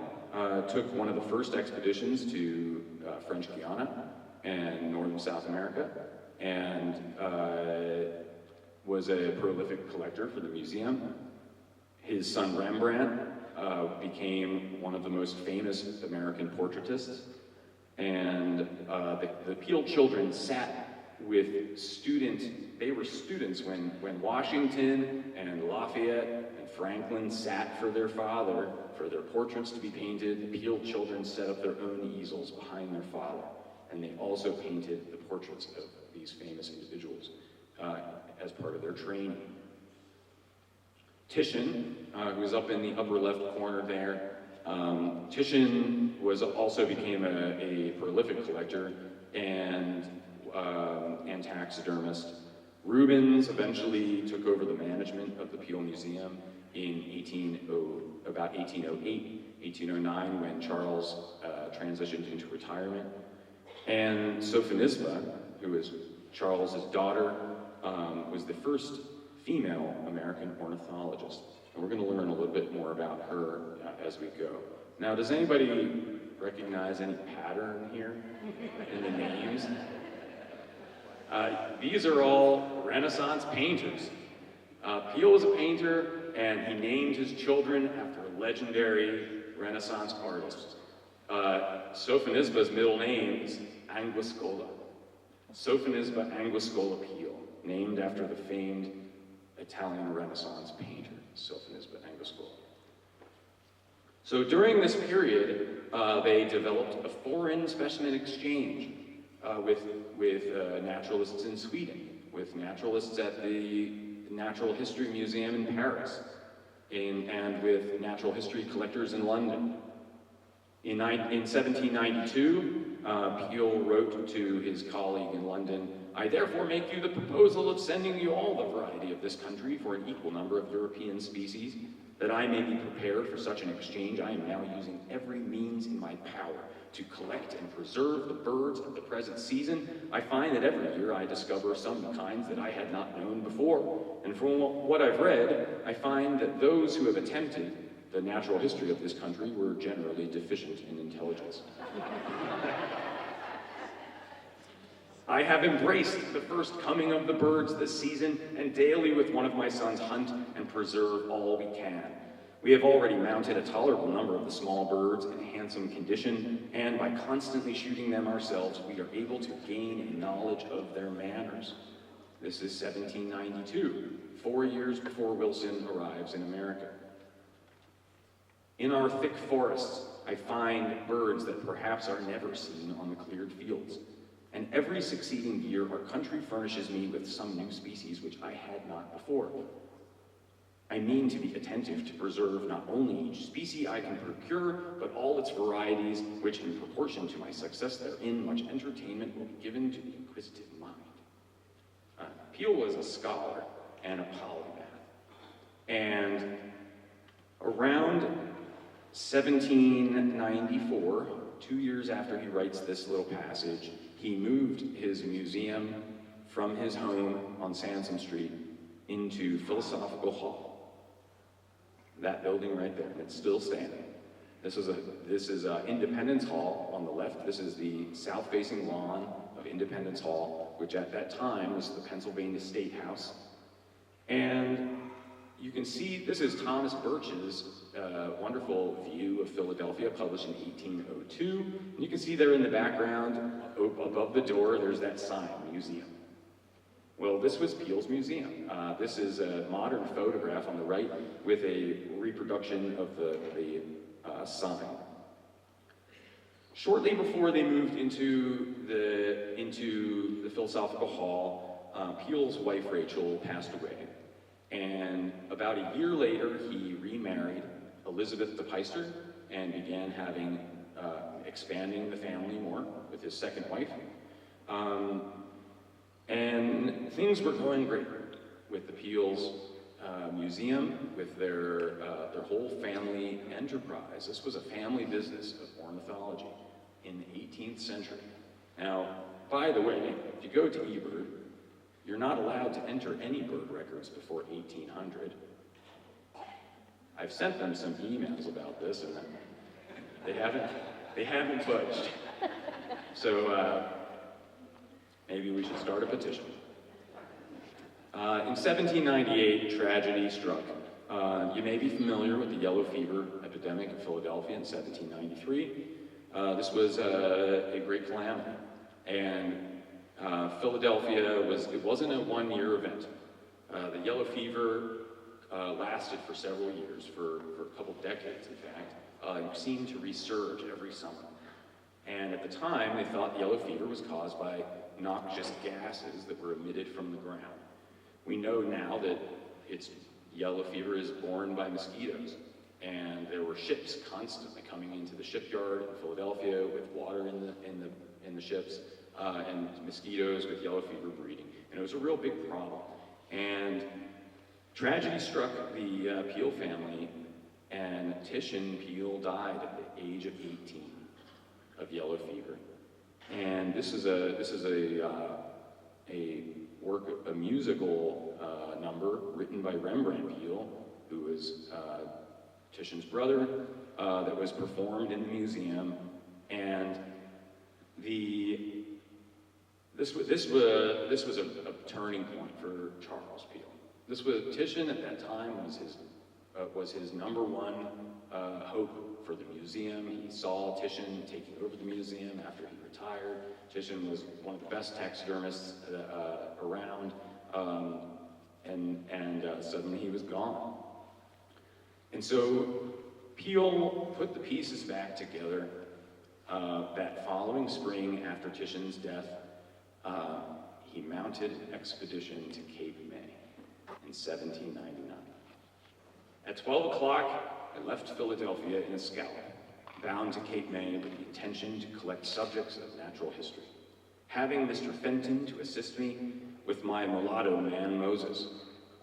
took one of the first expeditions to French Guiana and northern South America, and was a prolific collector for the museum. His son Rembrandt became one of the most famous American portraitists, and the Peel children sat with they were students when Washington and Lafayette and Franklin sat for their father, for their portraits to be painted. The Peel children set up their own easels behind their father, and they also painted the portraits of these famous individuals as part of their training. Titian, who is up in the upper left corner there, Titian became a prolific collector and taxidermist. Rubens eventually took over the management of the Peel Museum in about 1808, 1809, when Charles transitioned into retirement. And Sophonisba, who is Charles's daughter, was the first female American ornithologist. And we're going to learn a little bit more about her as we go. Now, does anybody recognize any pattern here in the names? These are all Renaissance painters. Peel was a painter, and he named his children after legendary Renaissance artists. Sophonisba's middle name is Anguiscola. Sophonisba Anguiscola Peel, named after the famed Italian Renaissance painter, Sophonisba Anguiscola. So during this period, they developed a foreign specimen exchange with naturalists in Sweden, with naturalists at the Natural History Museum in Paris, and with natural history collectors in London. In 1792, Peel wrote to his colleague in London, "I therefore make you the proposal of sending you all the variety of this country for an equal number of European species. That I may be prepared for such an exchange, I am now using every means in my power to collect and preserve the birds of the present season. I find that every year I discover some kinds that I had not known before. And from what I've read, I find that those who have attempted the natural history of this country were generally deficient in intelligence. I have embraced the first coming of the birds this season, and daily with one of my sons hunt and preserve all we can. We have already mounted a tolerable number of the small birds in handsome condition, and by constantly shooting them ourselves, we are able to gain a knowledge of their manners." This is 1792, 4 years before Wilson arrives in America. "In our thick forests, I find birds that perhaps are never seen on the cleared fields. And every succeeding year, our country furnishes me with some new species which I had not before. I mean to be attentive to preserve not only each species I can procure, but all its varieties, which in proportion to my success therein, much entertainment will be given to the inquisitive mind. Peele was a scholar and a polymath. And around 1794, 2 years after he writes this little passage, he moved his museum from his home on Sansom Street into Philosophical Hall. That building right there, and it's still standing. This is Independence Hall on the left. This is the south-facing lawn of Independence Hall, which at that time was the Pennsylvania State House. And you can see, this is Thomas Birch's wonderful view of Philadelphia, published in 1802. And you can see there in the background, above the door, there's that sign, museum. Well, this was Peele's museum. This is a modern photograph on the right with a reproduction of the sign. Shortly before they moved into the Philosophical Hall, Peele's wife Rachel passed away. And about a year later, he remarried Elizabeth de Peyster and began expanding the family more with his second wife. And things were going great with the Peele's museum, with their whole family enterprise. This was a family business of ornithology in the 18th century. Now, by the way, if you go to eBird, you're not allowed to enter any bird records before 1800. I've sent them some emails about this, and they haven't budged. So maybe we should start a petition. In 1798, tragedy struck. You may be familiar with the yellow fever epidemic in Philadelphia in 1793. This was a great calamity, and Philadelphia wasn't a one-year event. The yellow fever lasted for several years, for a couple decades, in fact. It seemed to resurge every summer. And at the time, they thought the yellow fever was caused by noxious gases that were emitted from the ground. We know now that yellow fever is borne by mosquitoes, and there were ships constantly coming into the shipyard in Philadelphia with water in the ships, and mosquitoes with yellow fever breeding. And it was a real big problem. And tragedy struck the Peele family, and Titian Peele died at the age of 18 of yellow fever. And this is a musical number written by Rembrandt Peele, who was Titian's brother, that was performed in the museum. And this was a turning point for Charles Peele. Titian at that time was his number one hope for the museum. He saw Titian taking over the museum after he retired. Titian was one of the best taxidermists around, and suddenly he was gone. And so Peele put the pieces back together that following spring after Titian's death. He mounted an expedition to Cape May in 1799. At 12 o'clock, I left Philadelphia in a scout, bound to Cape May with the intention to collect subjects of natural history. Having Mr. Fenton to assist me with my mulatto man Moses,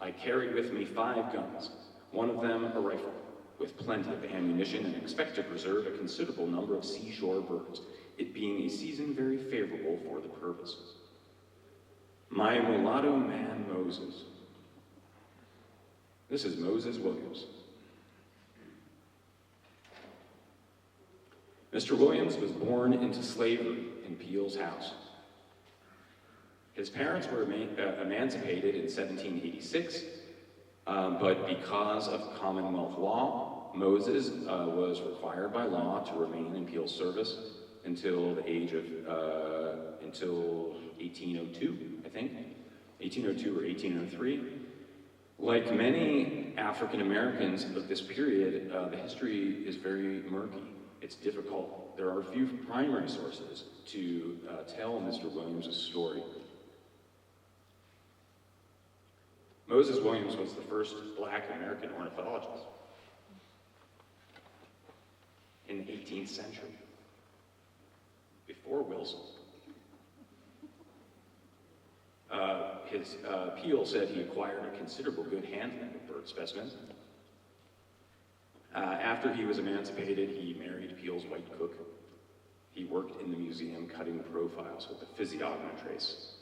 I carried with me 5 guns, one of them a rifle, with plenty of ammunition, and expect to preserve a considerable number of seashore birds, it being a season very favorable for the purpose. My mulatto man Moses. This is Moses Williams. Mr. Williams was born into slavery in Peele's house. His parents were emancipated in 1786, but because of Commonwealth law, Moses was required by law to remain in Peele's service until the age of, until 1802, I think, 1802 or 1803. Like many African Americans of this period, the history is very murky. It's difficult. There are a few primary sources to tell Mr. Williams' story. Moses Williams was the first black American ornithologist in the 18th century, before Wilson. Peale said he acquired a considerable good handling of bird specimens. After he was emancipated, he married Peale's white cook. He worked in the museum cutting profiles with the physiognotrace.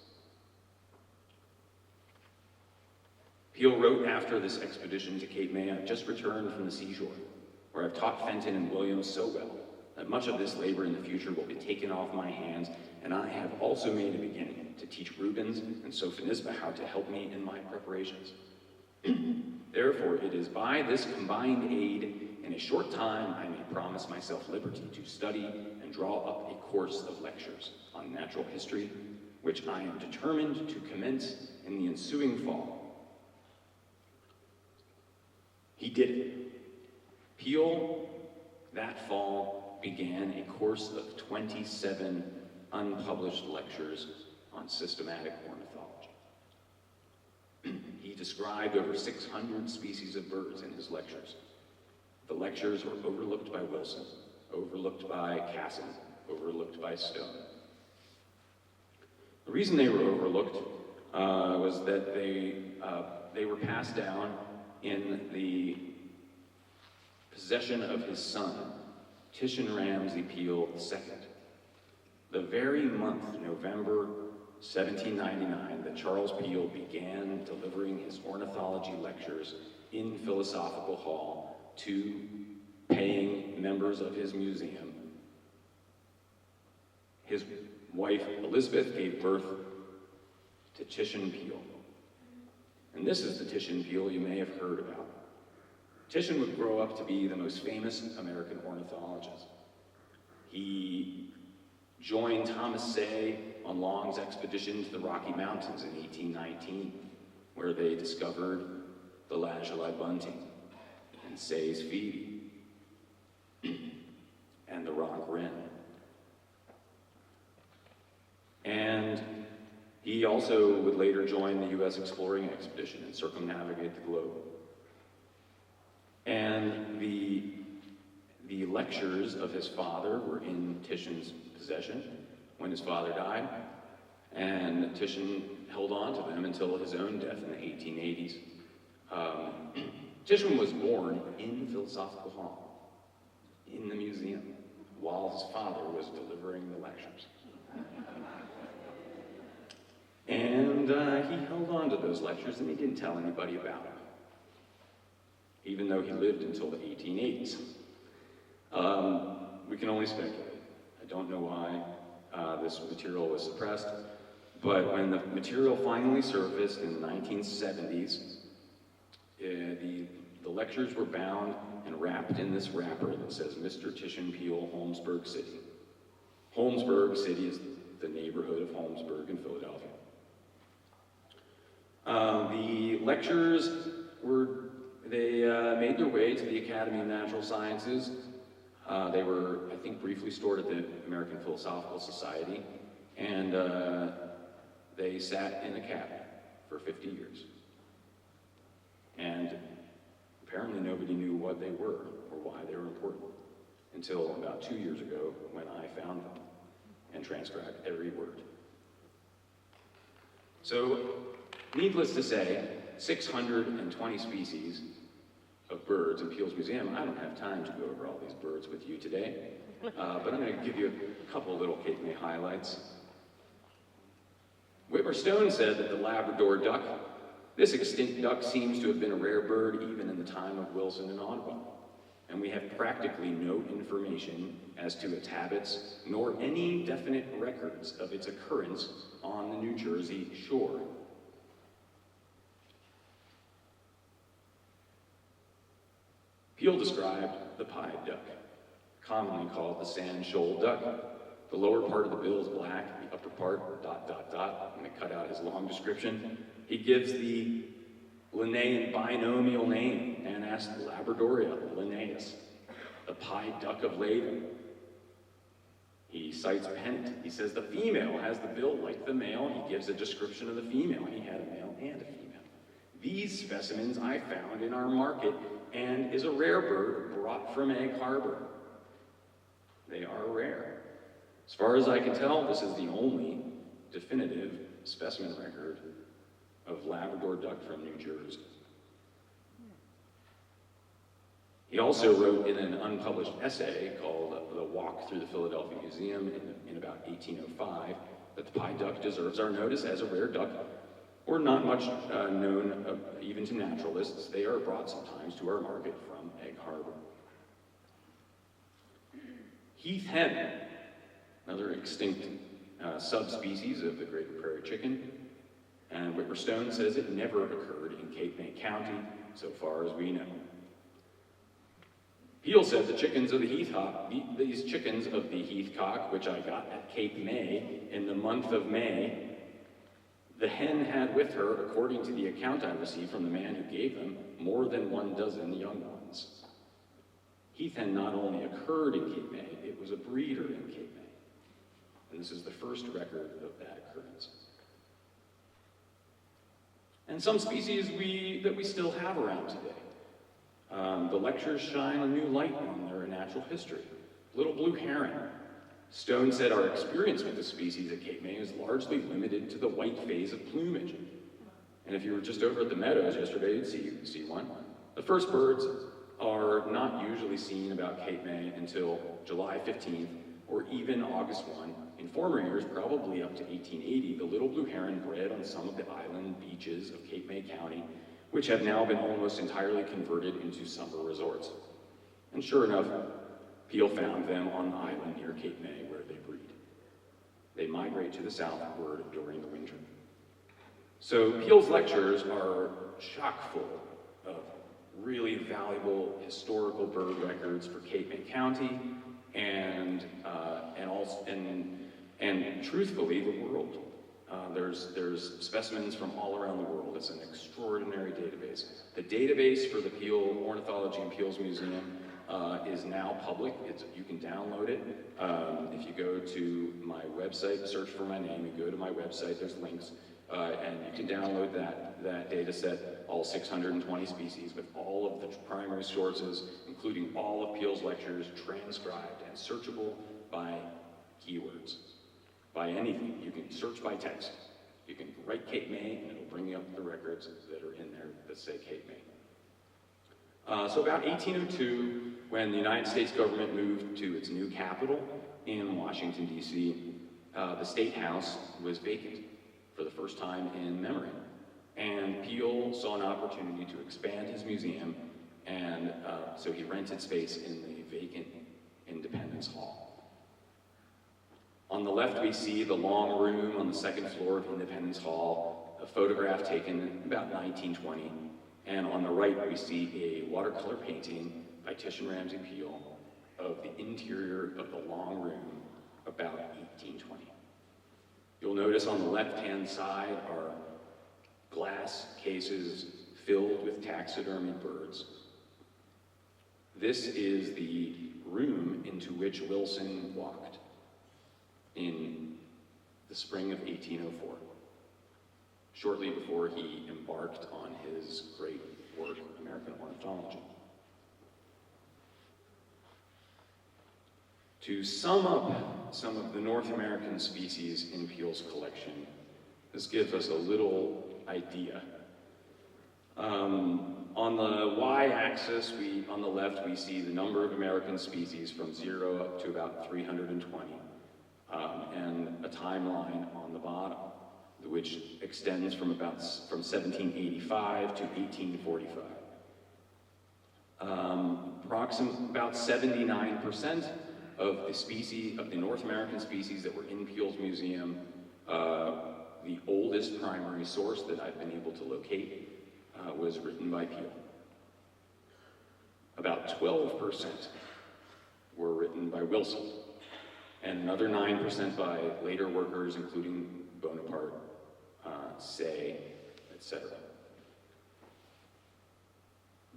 Peale wrote after this expedition to Cape May, "I've just returned from the seashore, where I've taught Fenton and Williams so well that much of this labor in the future will be taken off my hands, and I have also made a beginning to teach Rubens and Sophonisba how to help me in my preparations. Therefore, it is by this combined aid, in a short time, I may promise myself liberty to study and draw up a course of lectures on natural history, which I am determined to commence in the ensuing fall." He did it. Peale, that fall, began a course of 27 unpublished lectures on systematic ornithology. He described over 600 species of birds in his lectures. The lectures were overlooked by Wilson, overlooked by Casson, overlooked by Stone. The reason they were overlooked was that they were passed down in the possession of his son, Titian Ramsay Peale II. The very month, November 1799, that Charles Peale began delivering his ornithology lectures in Philosophical Hall to paying members of his museum. His wife, Elizabeth, gave birth to Titian Peale. And this is the Titian Peale you may have heard about. Titian would grow up to be the most famous American ornithologist. He joined Thomas Say on Long's expedition to the Rocky Mountains in 1819, where they discovered the lazuli bunting and Say's phoebe and the rock wren. And he also would later join the U.S. exploring expedition and circumnavigate the globe. And the lectures of his father were in Titian's possession when his father died, and Titian held on to them until his own death in the 1880s. Titian was born in Philosophical Hall, in the museum, while his father was delivering the lectures. And he held on to those lectures and he didn't tell anybody about them, even though he lived until the 1880s. We can only speculate. I don't know why this material was suppressed, but when the material finally surfaced in the 1970s, the lectures were bound and wrapped in this wrapper that says, "Mr. Titian Peale, Holmesburg City." Holmesburg City is the neighborhood of Holmesburg in Philadelphia. The lectures made their way to the Academy of Natural Sciences. They were, I think, briefly stored at the American Philosophical Society, and they sat in a cabinet for 50 years. And apparently nobody knew what they were or why they were important until about 2 years ago when I found them and transcribed every word. So, needless to say, 620 species of birds in Peale's museum. I don't have time to go over all these birds with you today, but I'm going to give you a couple little Cape May highlights. Whitmer Stone said that the Labrador duck, this extinct duck seems to have been a rare bird even in the time of Wilson and Audubon, and we have practically no information as to its habits, nor any definite records of its occurrence on the New Jersey shore. Peale described the pied duck, commonly called the sand shoal duck. The lower part of the bill is black, the upper part, ... I'm going to cut out his long description. He gives the Linnaean binomial name, Anas labradoria, Linnaeus, the pied duck of Leyden. He cites Pennant. He says the female has the bill like the male. He gives a description of the female. He had a male and a female. These specimens I found in our market and is a rare bird brought from Egg Harbor. They are rare. As far as I can tell, this is the only definitive specimen record of Labrador duck from New Jersey. He also wrote in an unpublished essay called The Walk Through the Philadelphia Museum in about 1805 that the pied duck deserves our notice as a rare duck, or not much known even to naturalists. They are brought sometimes to our market from Egg Harbor. Heath hen, another extinct subspecies of the great prairie chicken, and Whitmer Stone says it never occurred in Cape May County, so far as we know. Peel said the chickens of the these chickens of the heathcock, which I got at Cape May in the month of May, the hen had with her, according to the account I received from the man who gave them, more than 12 young ones. Heath hen not only occurred in Cape May, it was a breeder in Cape May. And this is the first record of that occurrence. And some species that we still have around today. The lectures shine a new light on their natural history. Little blue heron. Stone said our experience with the species at Cape May is largely limited to the white phase of plumage. And if you were just over at the meadows yesterday, you'd see one. The first birds are not usually seen about Cape May until July 15th or even August 1. In former years, probably up to 1880, the little blue heron bred on some of the island beaches of Cape May County, which have now been almost entirely converted into summer resorts. And sure enough, Peel found them on the island near Cape May where they breed. They migrate to the southward during the winter. So Peel's lectures are chock full of really valuable historical bird records for Cape May County and truthfully the world. There's specimens from all around the world. It's an extraordinary database. The database for the Peel Ornithology and Peel's Museum is now public. You can download it. If you go to my website, search for my name, you go to my website, there's links, and you can download that data set, all 620 species, with all of the primary sources, including all of Peel's lectures, transcribed and searchable by keywords. By anything. You can search by text. You can write Cape May, and it'll bring up the records that are in there that say Cape May. So about 1802, when the United States government moved to its new capital in Washington, D.C., the State House was vacant for the first time in memory. And Peel saw an opportunity to expand his museum, and so he rented space in the vacant Independence Hall. On the left, we see the long room on the second floor of Independence Hall, a photograph taken about 1920. And on the right, we see a watercolor painting by Titian Ramsay Peel of the interior of the long room about 1820. You'll notice on the left-hand side are glass cases filled with taxidermy birds. This is the room into which Wilson walked in the spring of 1804, shortly before he embarked on his great work, American Ornithology. To sum up some of the North American species in Peel's collection, this gives us a little idea. On the y-axis, on the left, we see the number of American species from 0 up to about 320. And a timeline on the bottom, which extends from 1785 to 1845. About 79% of the species, of the North American species that were in Peel's museum, the oldest primary source that I've been able to locate was written by Peel. About 12% were written by Wilson, and another 9% by later workers, including Bonaparte, Say, etc.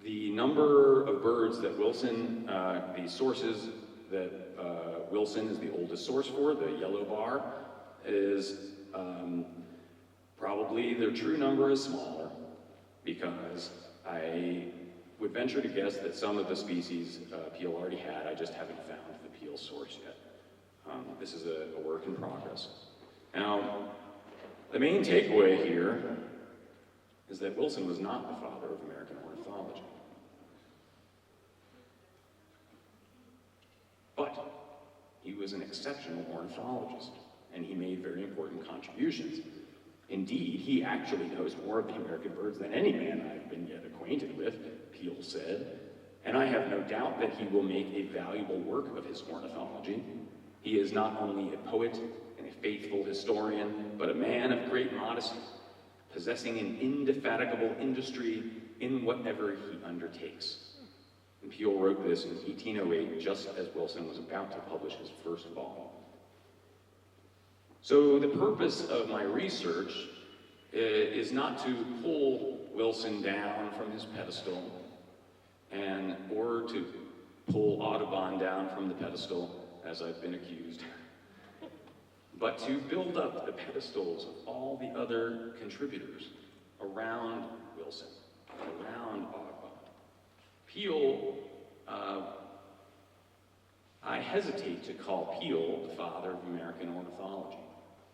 The number of birds that Wilson, the sources that Wilson is the oldest source for, the yellow bar, is probably their true number is smaller, because I would venture to guess that some of the species Peale already had, I just haven't found the Peale source yet. This is a work in progress. Now, the main takeaway here is that Wilson was not the father of American ornithology. But he was an exceptional ornithologist, and he made very important contributions. Indeed, he actually knows more of the American birds than any man I've been yet acquainted with, Peale said, and I have no doubt that he will make a valuable work of his ornithology. He is not only a poet and a faithful historian, but a man of great modesty, possessing an indefatigable industry in whatever he undertakes. And Peale wrote this in 1808, just as Wilson was about to publish his first volume. So the purpose of my research is not to pull Wilson down from his pedestal or to pull Audubon down from the pedestal, as I've been accused, but to build up the pedestals of all the other contributors around Wilson, around Audubon. Peale, I hesitate to call Peale the father of American ornithology,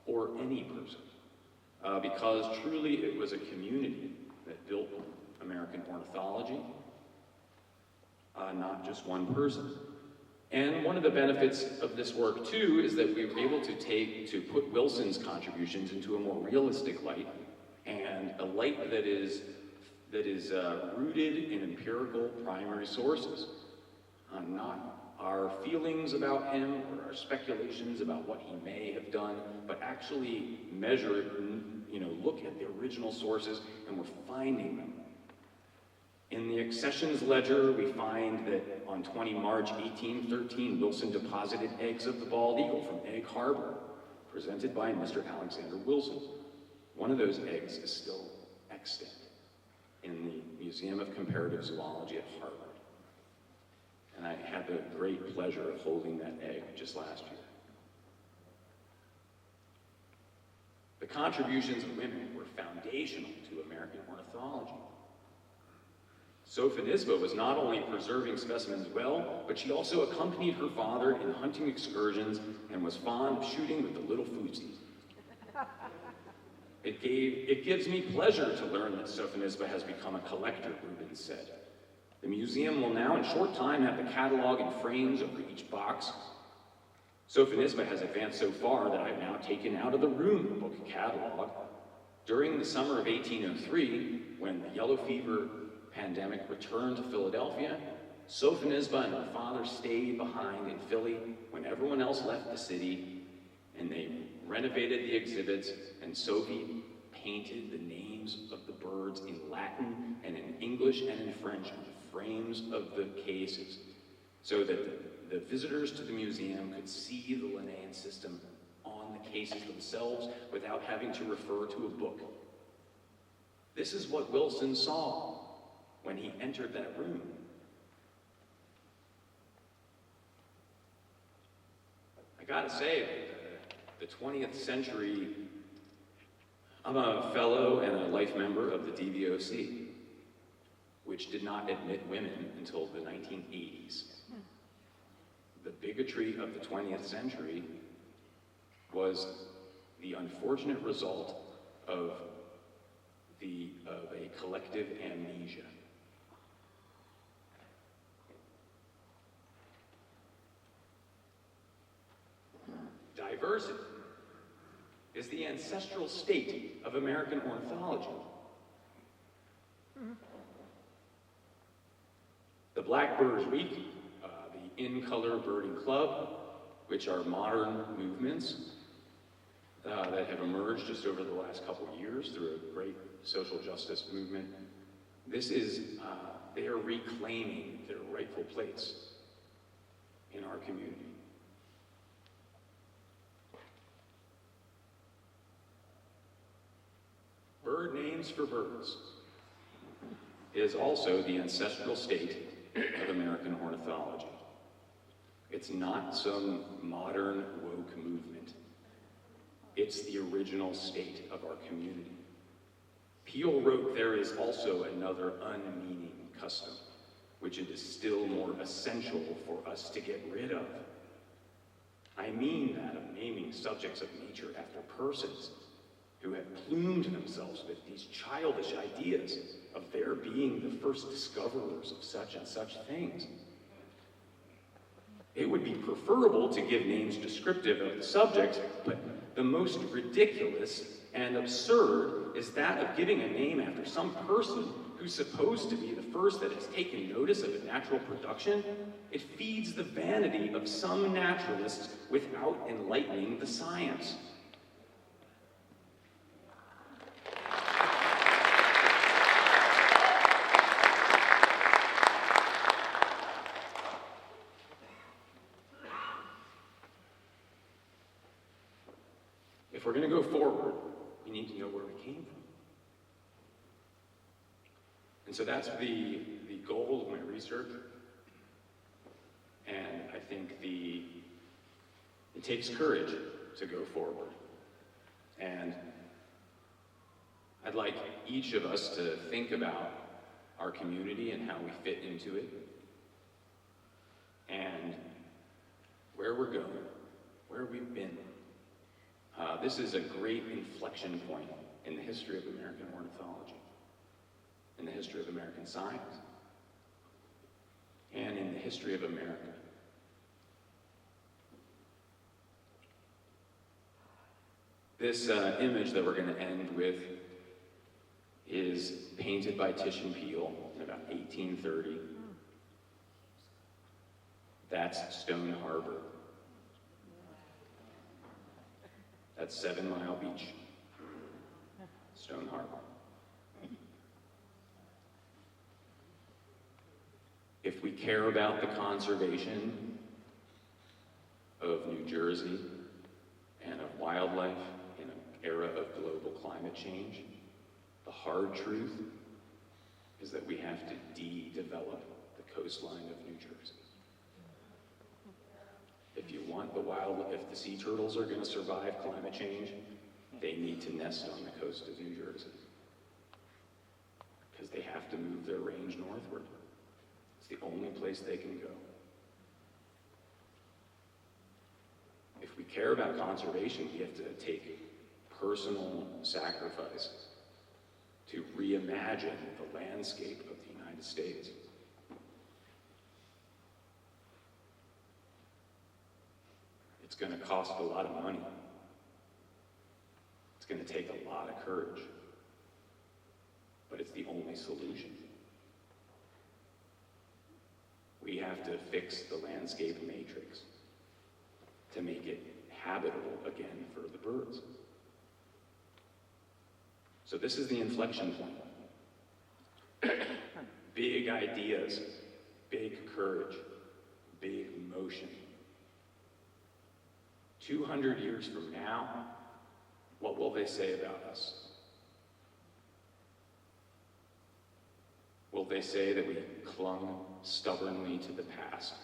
or any person, because truly it was a community that built American ornithology, not just one person. And one of the benefits of this work, too, is that we were able to put Wilson's contributions into a more realistic light, and a light that is rooted in empirical primary sources, not our feelings about him or our speculations about what he may have done, but actually measure it and, look at the original sources, and we're finding them. In the accessions ledger, we find that on 20 March 1813, Wilson deposited eggs of the bald eagle from Egg Harbor, presented by Mr. Alexander Wilson. One of those eggs is still extant in the Museum of Comparative Zoology at Harvard. And I had the great pleasure of holding that egg just last year. The contributions of women were foundational to American ornithology. Sophonisba was not only preserving specimens well, but she also accompanied her father in hunting excursions and was fond of shooting with the little footsies. It gives me pleasure to learn that Sophonisba has become a collector, Rubens said. The museum will now in short time have the catalog in frames over each box. Sophonisba has advanced so far that I've now taken out of the room the book catalog. During the summer of 1803, when the yellow fever pandemic returned to Philadelphia, Sophonisba and her father stayed behind in Philly when everyone else left the city, and they renovated the exhibits, and Sophie painted the names of the birds in Latin and in English and in French on the frames of the cases, so that the visitors to the museum could see the Linnaean system on the cases themselves without having to refer to a book. This is what Wilson saw when he entered that room. I gotta say, the 20th century, I'm a fellow and a life member of the DVOC, which did not admit women until the 1980s. The bigotry of the 20th century was the unfortunate result of a collective amnesia. Diversity is the ancestral state of American ornithology. The Blackbird's Week, the In Color Birding Club, which are modern movements that have emerged just over the last couple of years through a great social justice movement. They are reclaiming their rightful place in our community. Bird Names for Birds is also the ancestral state of American ornithology. It's not some modern woke movement. It's the original state of our community. Peel wrote, "There is also another unmeaning custom, which it is still more essential for us to get rid of. I mean that of naming subjects of nature after persons who have plumed themselves with these childish ideas of their being the first discoverers of such and such things. It would be preferable to give names descriptive of the subjects, but the most ridiculous and absurd is that of giving a name after some person who's supposed to be the first that has taken notice of a natural production. It feeds the vanity of some naturalists without enlightening the science." If we're going to go forward, we need to know where we came from. And so that's the goal of my research. And I think it takes courage to go forward. And I'd like each of us to think about our community and how we fit into it, and where we're going, where we've been. This is a great inflection point in the history of American ornithology, in the history of American science, and in the history of America. This image that we're going to end with is painted by Titian Peale in about 1830. That's Stone Harbor. That's 7 Mile Beach, Stone Harbor. If we care about the conservation of New Jersey and of wildlife in an era of global climate change, the hard truth is that we have to de-develop the coastline of New Jersey. If you want if the sea turtles are going to survive climate change, they need to nest on the coast of New Jersey, because they have to move their range northward. It's the only place they can go. If we care about conservation, we have to take personal sacrifice to reimagine the landscape of the United States. It's going to cost a lot of money. It's going to take a lot of courage. But it's the only solution. We have to fix the landscape matrix to make it habitable again for the birds. So this is the inflection point. Big ideas, big courage, big motion. 200 years from now, what will they say about us? Will they say that we clung stubbornly to the past?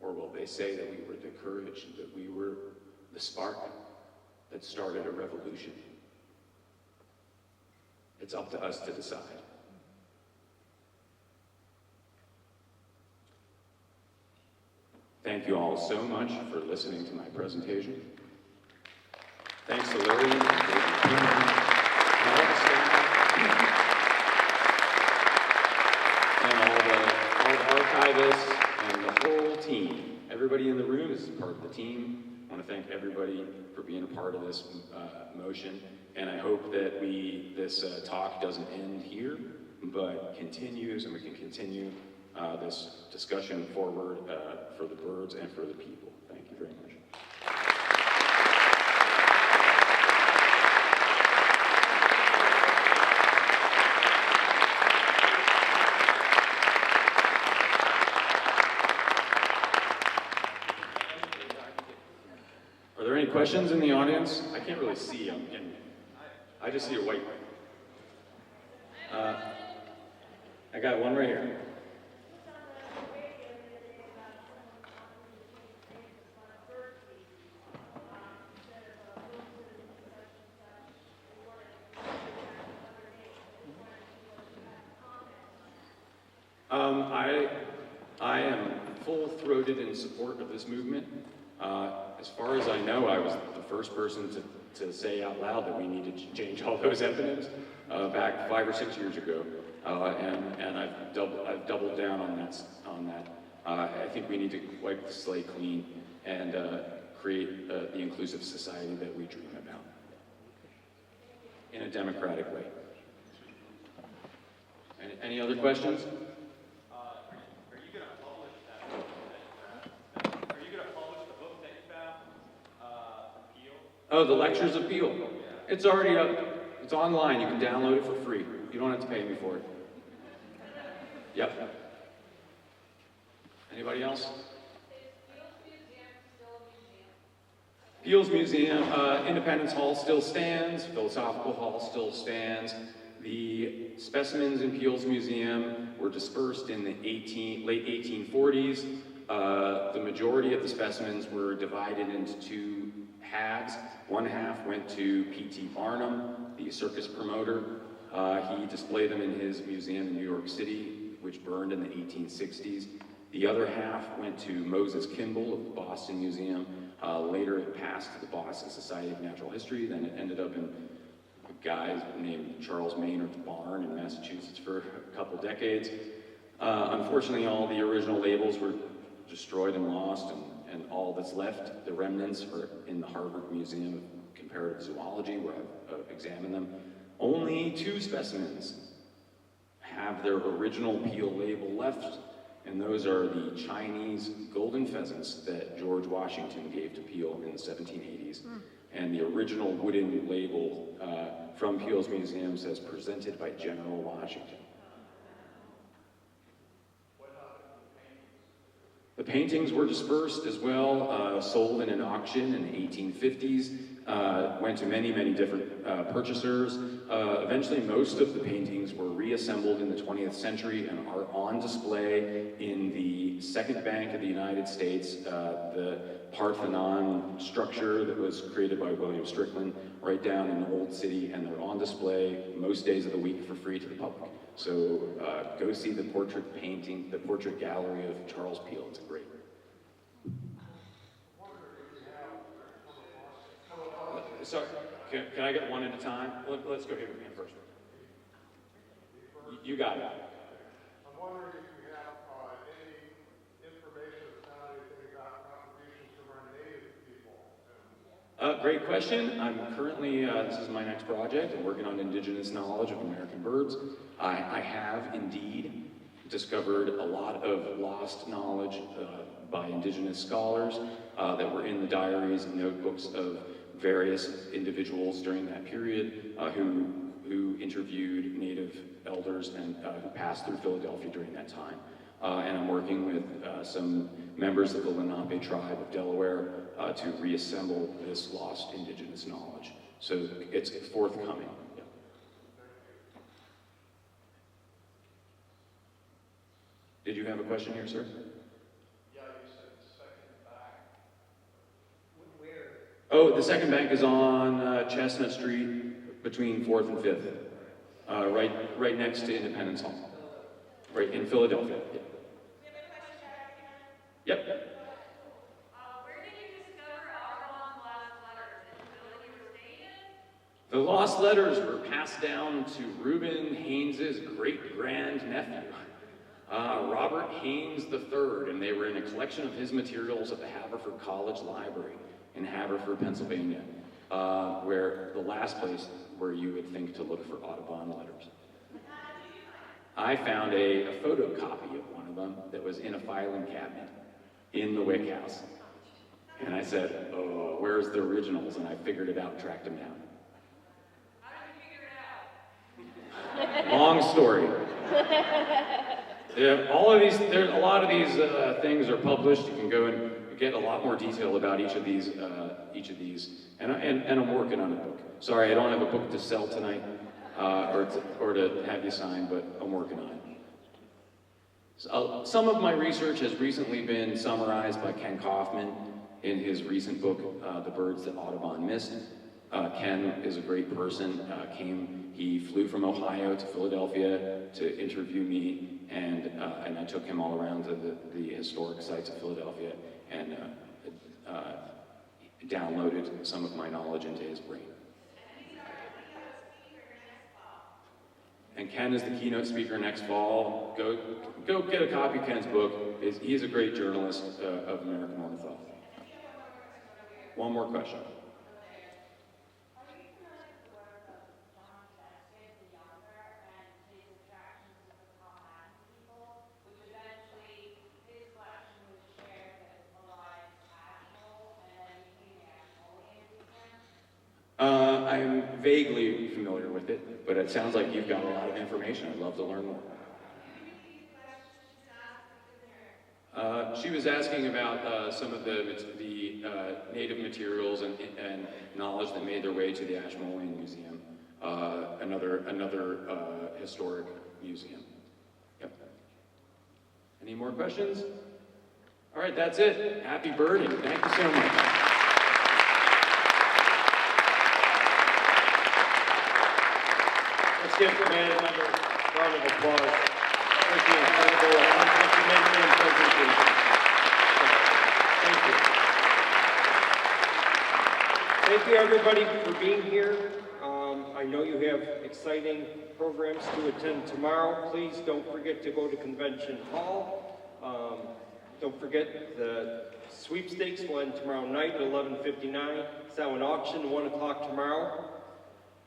Or will they say that we were the courage, that we were the spark that started a revolution? It's up to us to decide. Thank you all so much for listening to my presentation. Thanks to Larry, and all the staff, and all the archivists, and the whole team. Everybody in the room is part of the team. I want to thank everybody for being a part of this motion, and I hope that this talk doesn't end here, but continues, and we can continue this discussion forward for the birds and for the people. Thank you very much. Are there any questions in the audience? I can't really see. I just see a white. I got one right here. I am full-throated in support of this movement. As far as I know, I was the first person to say out loud that we needed to change all those eponyms back 5 or 6 years ago, and I've doubled down on that. I think we need to wipe the slate clean and create the inclusive society that we dream about in a democratic way. Any other questions? Are you going to publish that book are you going to publish the book that you found, Appeal? Oh, the Lectures of Peel. It's already up. It's online. You can download it for free. You don't have to pay me for it. Yep. Anybody else? Peel's Museum, Independence Hall still stands, Philosophical Hall still stands. The specimens in Peel's Museum were dispersed in the late 1840s. The majority of the specimens were divided into 2 halves. One half went to P.T. Barnum, the circus promoter. He displayed them in his museum in New York City, which burned in the 1860s. The other half went to Moses Kimball of the Boston Museum. Later it passed to the Boston Society of Natural History. Then it ended up in a guy named Charles Maynard's barn in Massachusetts for a couple decades. Unfortunately, all the original labels were destroyed and lost, and all that's left, the remnants, are in the Harvard Museum of Comparative Zoology, where I've examined them. Only 2 specimens have their original Peel label left, and those are the Chinese golden pheasants that George Washington gave to Peel in the 1780s. And the original wooden label from Peel's Museum says, "Presented by General Washington." The paintings were dispersed as well, sold in an auction in the 1850s, went to many, many different purchasers. Eventually, most of the paintings were reassembled in the 20th century and are on display in the Second Bank of the United States, the Parthenon structure that was created by William Strickland, right down in the Old City, and they're on display most days of the week for free to the public. So go see the portrait gallery of Charles Peel. It's great. Sorry, can I get one at a time? Let's go here with him first. You got it. I'm wondering if you have any information about anything about contributions from our native people. Great question. I'm currently, this is my next project. I'm working on indigenous knowledge of American birds. I have indeed discovered a lot of lost knowledge by indigenous scholars that were in the diaries and notebooks of various individuals during that period who interviewed Native elders and who passed through Philadelphia during that time. And I'm working with some members of the Lenape tribe of Delaware to reassemble this lost indigenous knowledge. So it's forthcoming. Yeah. Did you have a question here, sir? Yeah, you said second back. Where? Oh, the second bank is on Chestnut Street between 4th and 5th. Right next to Independence Hall. Right in Philadelphia. Yeah. Yep. Where did you discover Audubon's last letters? In the building you were staying in? The lost letters were passed down to Reuben Haynes's great-grand-nephew, Robert Haynes III, and they were in a collection of his materials at the Haverford College Library in Haverford, Pennsylvania, where the last place where you would think to look for Audubon letters. I found a photocopy of one of them that was in a filing cabinet in the Wick House. And I said, "Oh, where's the originals?" And I figured it out and tracked them down. How did you figure it out? Long story. Yeah, a lot of these things are published. You can go and get a lot more detail about each of these, and I'm working on a book. Sorry, I don't have a book to sell tonight, or to have you sign, but I'm working on it. So, some of my research has recently been summarized by Ken Kaufman in his recent book, The Birds That Audubon Missed. Ken is a great person. He flew from Ohio to Philadelphia to interview me, and I took him all around to the historic sites of Philadelphia and downloaded some of my knowledge into his brain. And Ken is the keynote speaker next fall. Go get a copy of Ken's book. He's a great journalist of American ornithology. One more question. I'm vaguely familiar with it, but it sounds like you've got a lot of information. I'd love to learn more. She was asking about some of the native materials and knowledge that made their way to the Ashmolean Museum, another historic museum. Yep. Any more questions? All right, that's it. Happy birding. Thank you so much. Let's give Matt another round of applause. Thank you, incredible, complimentary presentation. Thank you. Thank you, everybody, for being here. I know you have exciting programs to attend tomorrow. Please don't forget to go to Convention Hall. Don't forget the sweepstakes will end tomorrow night at 11:59. Silent auction, 1 o'clock tomorrow.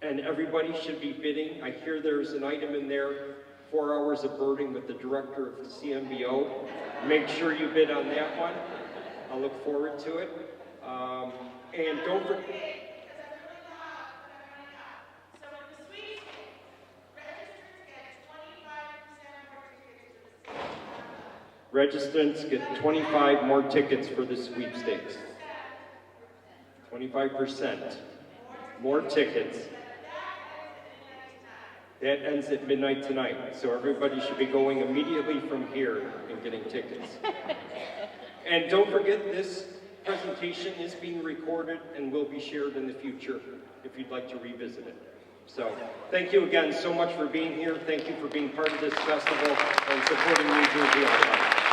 And everybody should be bidding. I hear there's an item in there, 4 hours of birding with the director of the CMBO. Make sure you bid on that one. I look forward to it. And don't forget. Registrants get 25 more tickets for the sweepstakes. 25% more tickets. That ends at midnight tonight, so everybody should be going immediately from here and getting tickets. And don't forget, this presentation is being recorded and will be shared in the future if you'd like to revisit it. So, thank you again so much for being here. Thank you for being part of this festival and supporting New Jersey Audubon.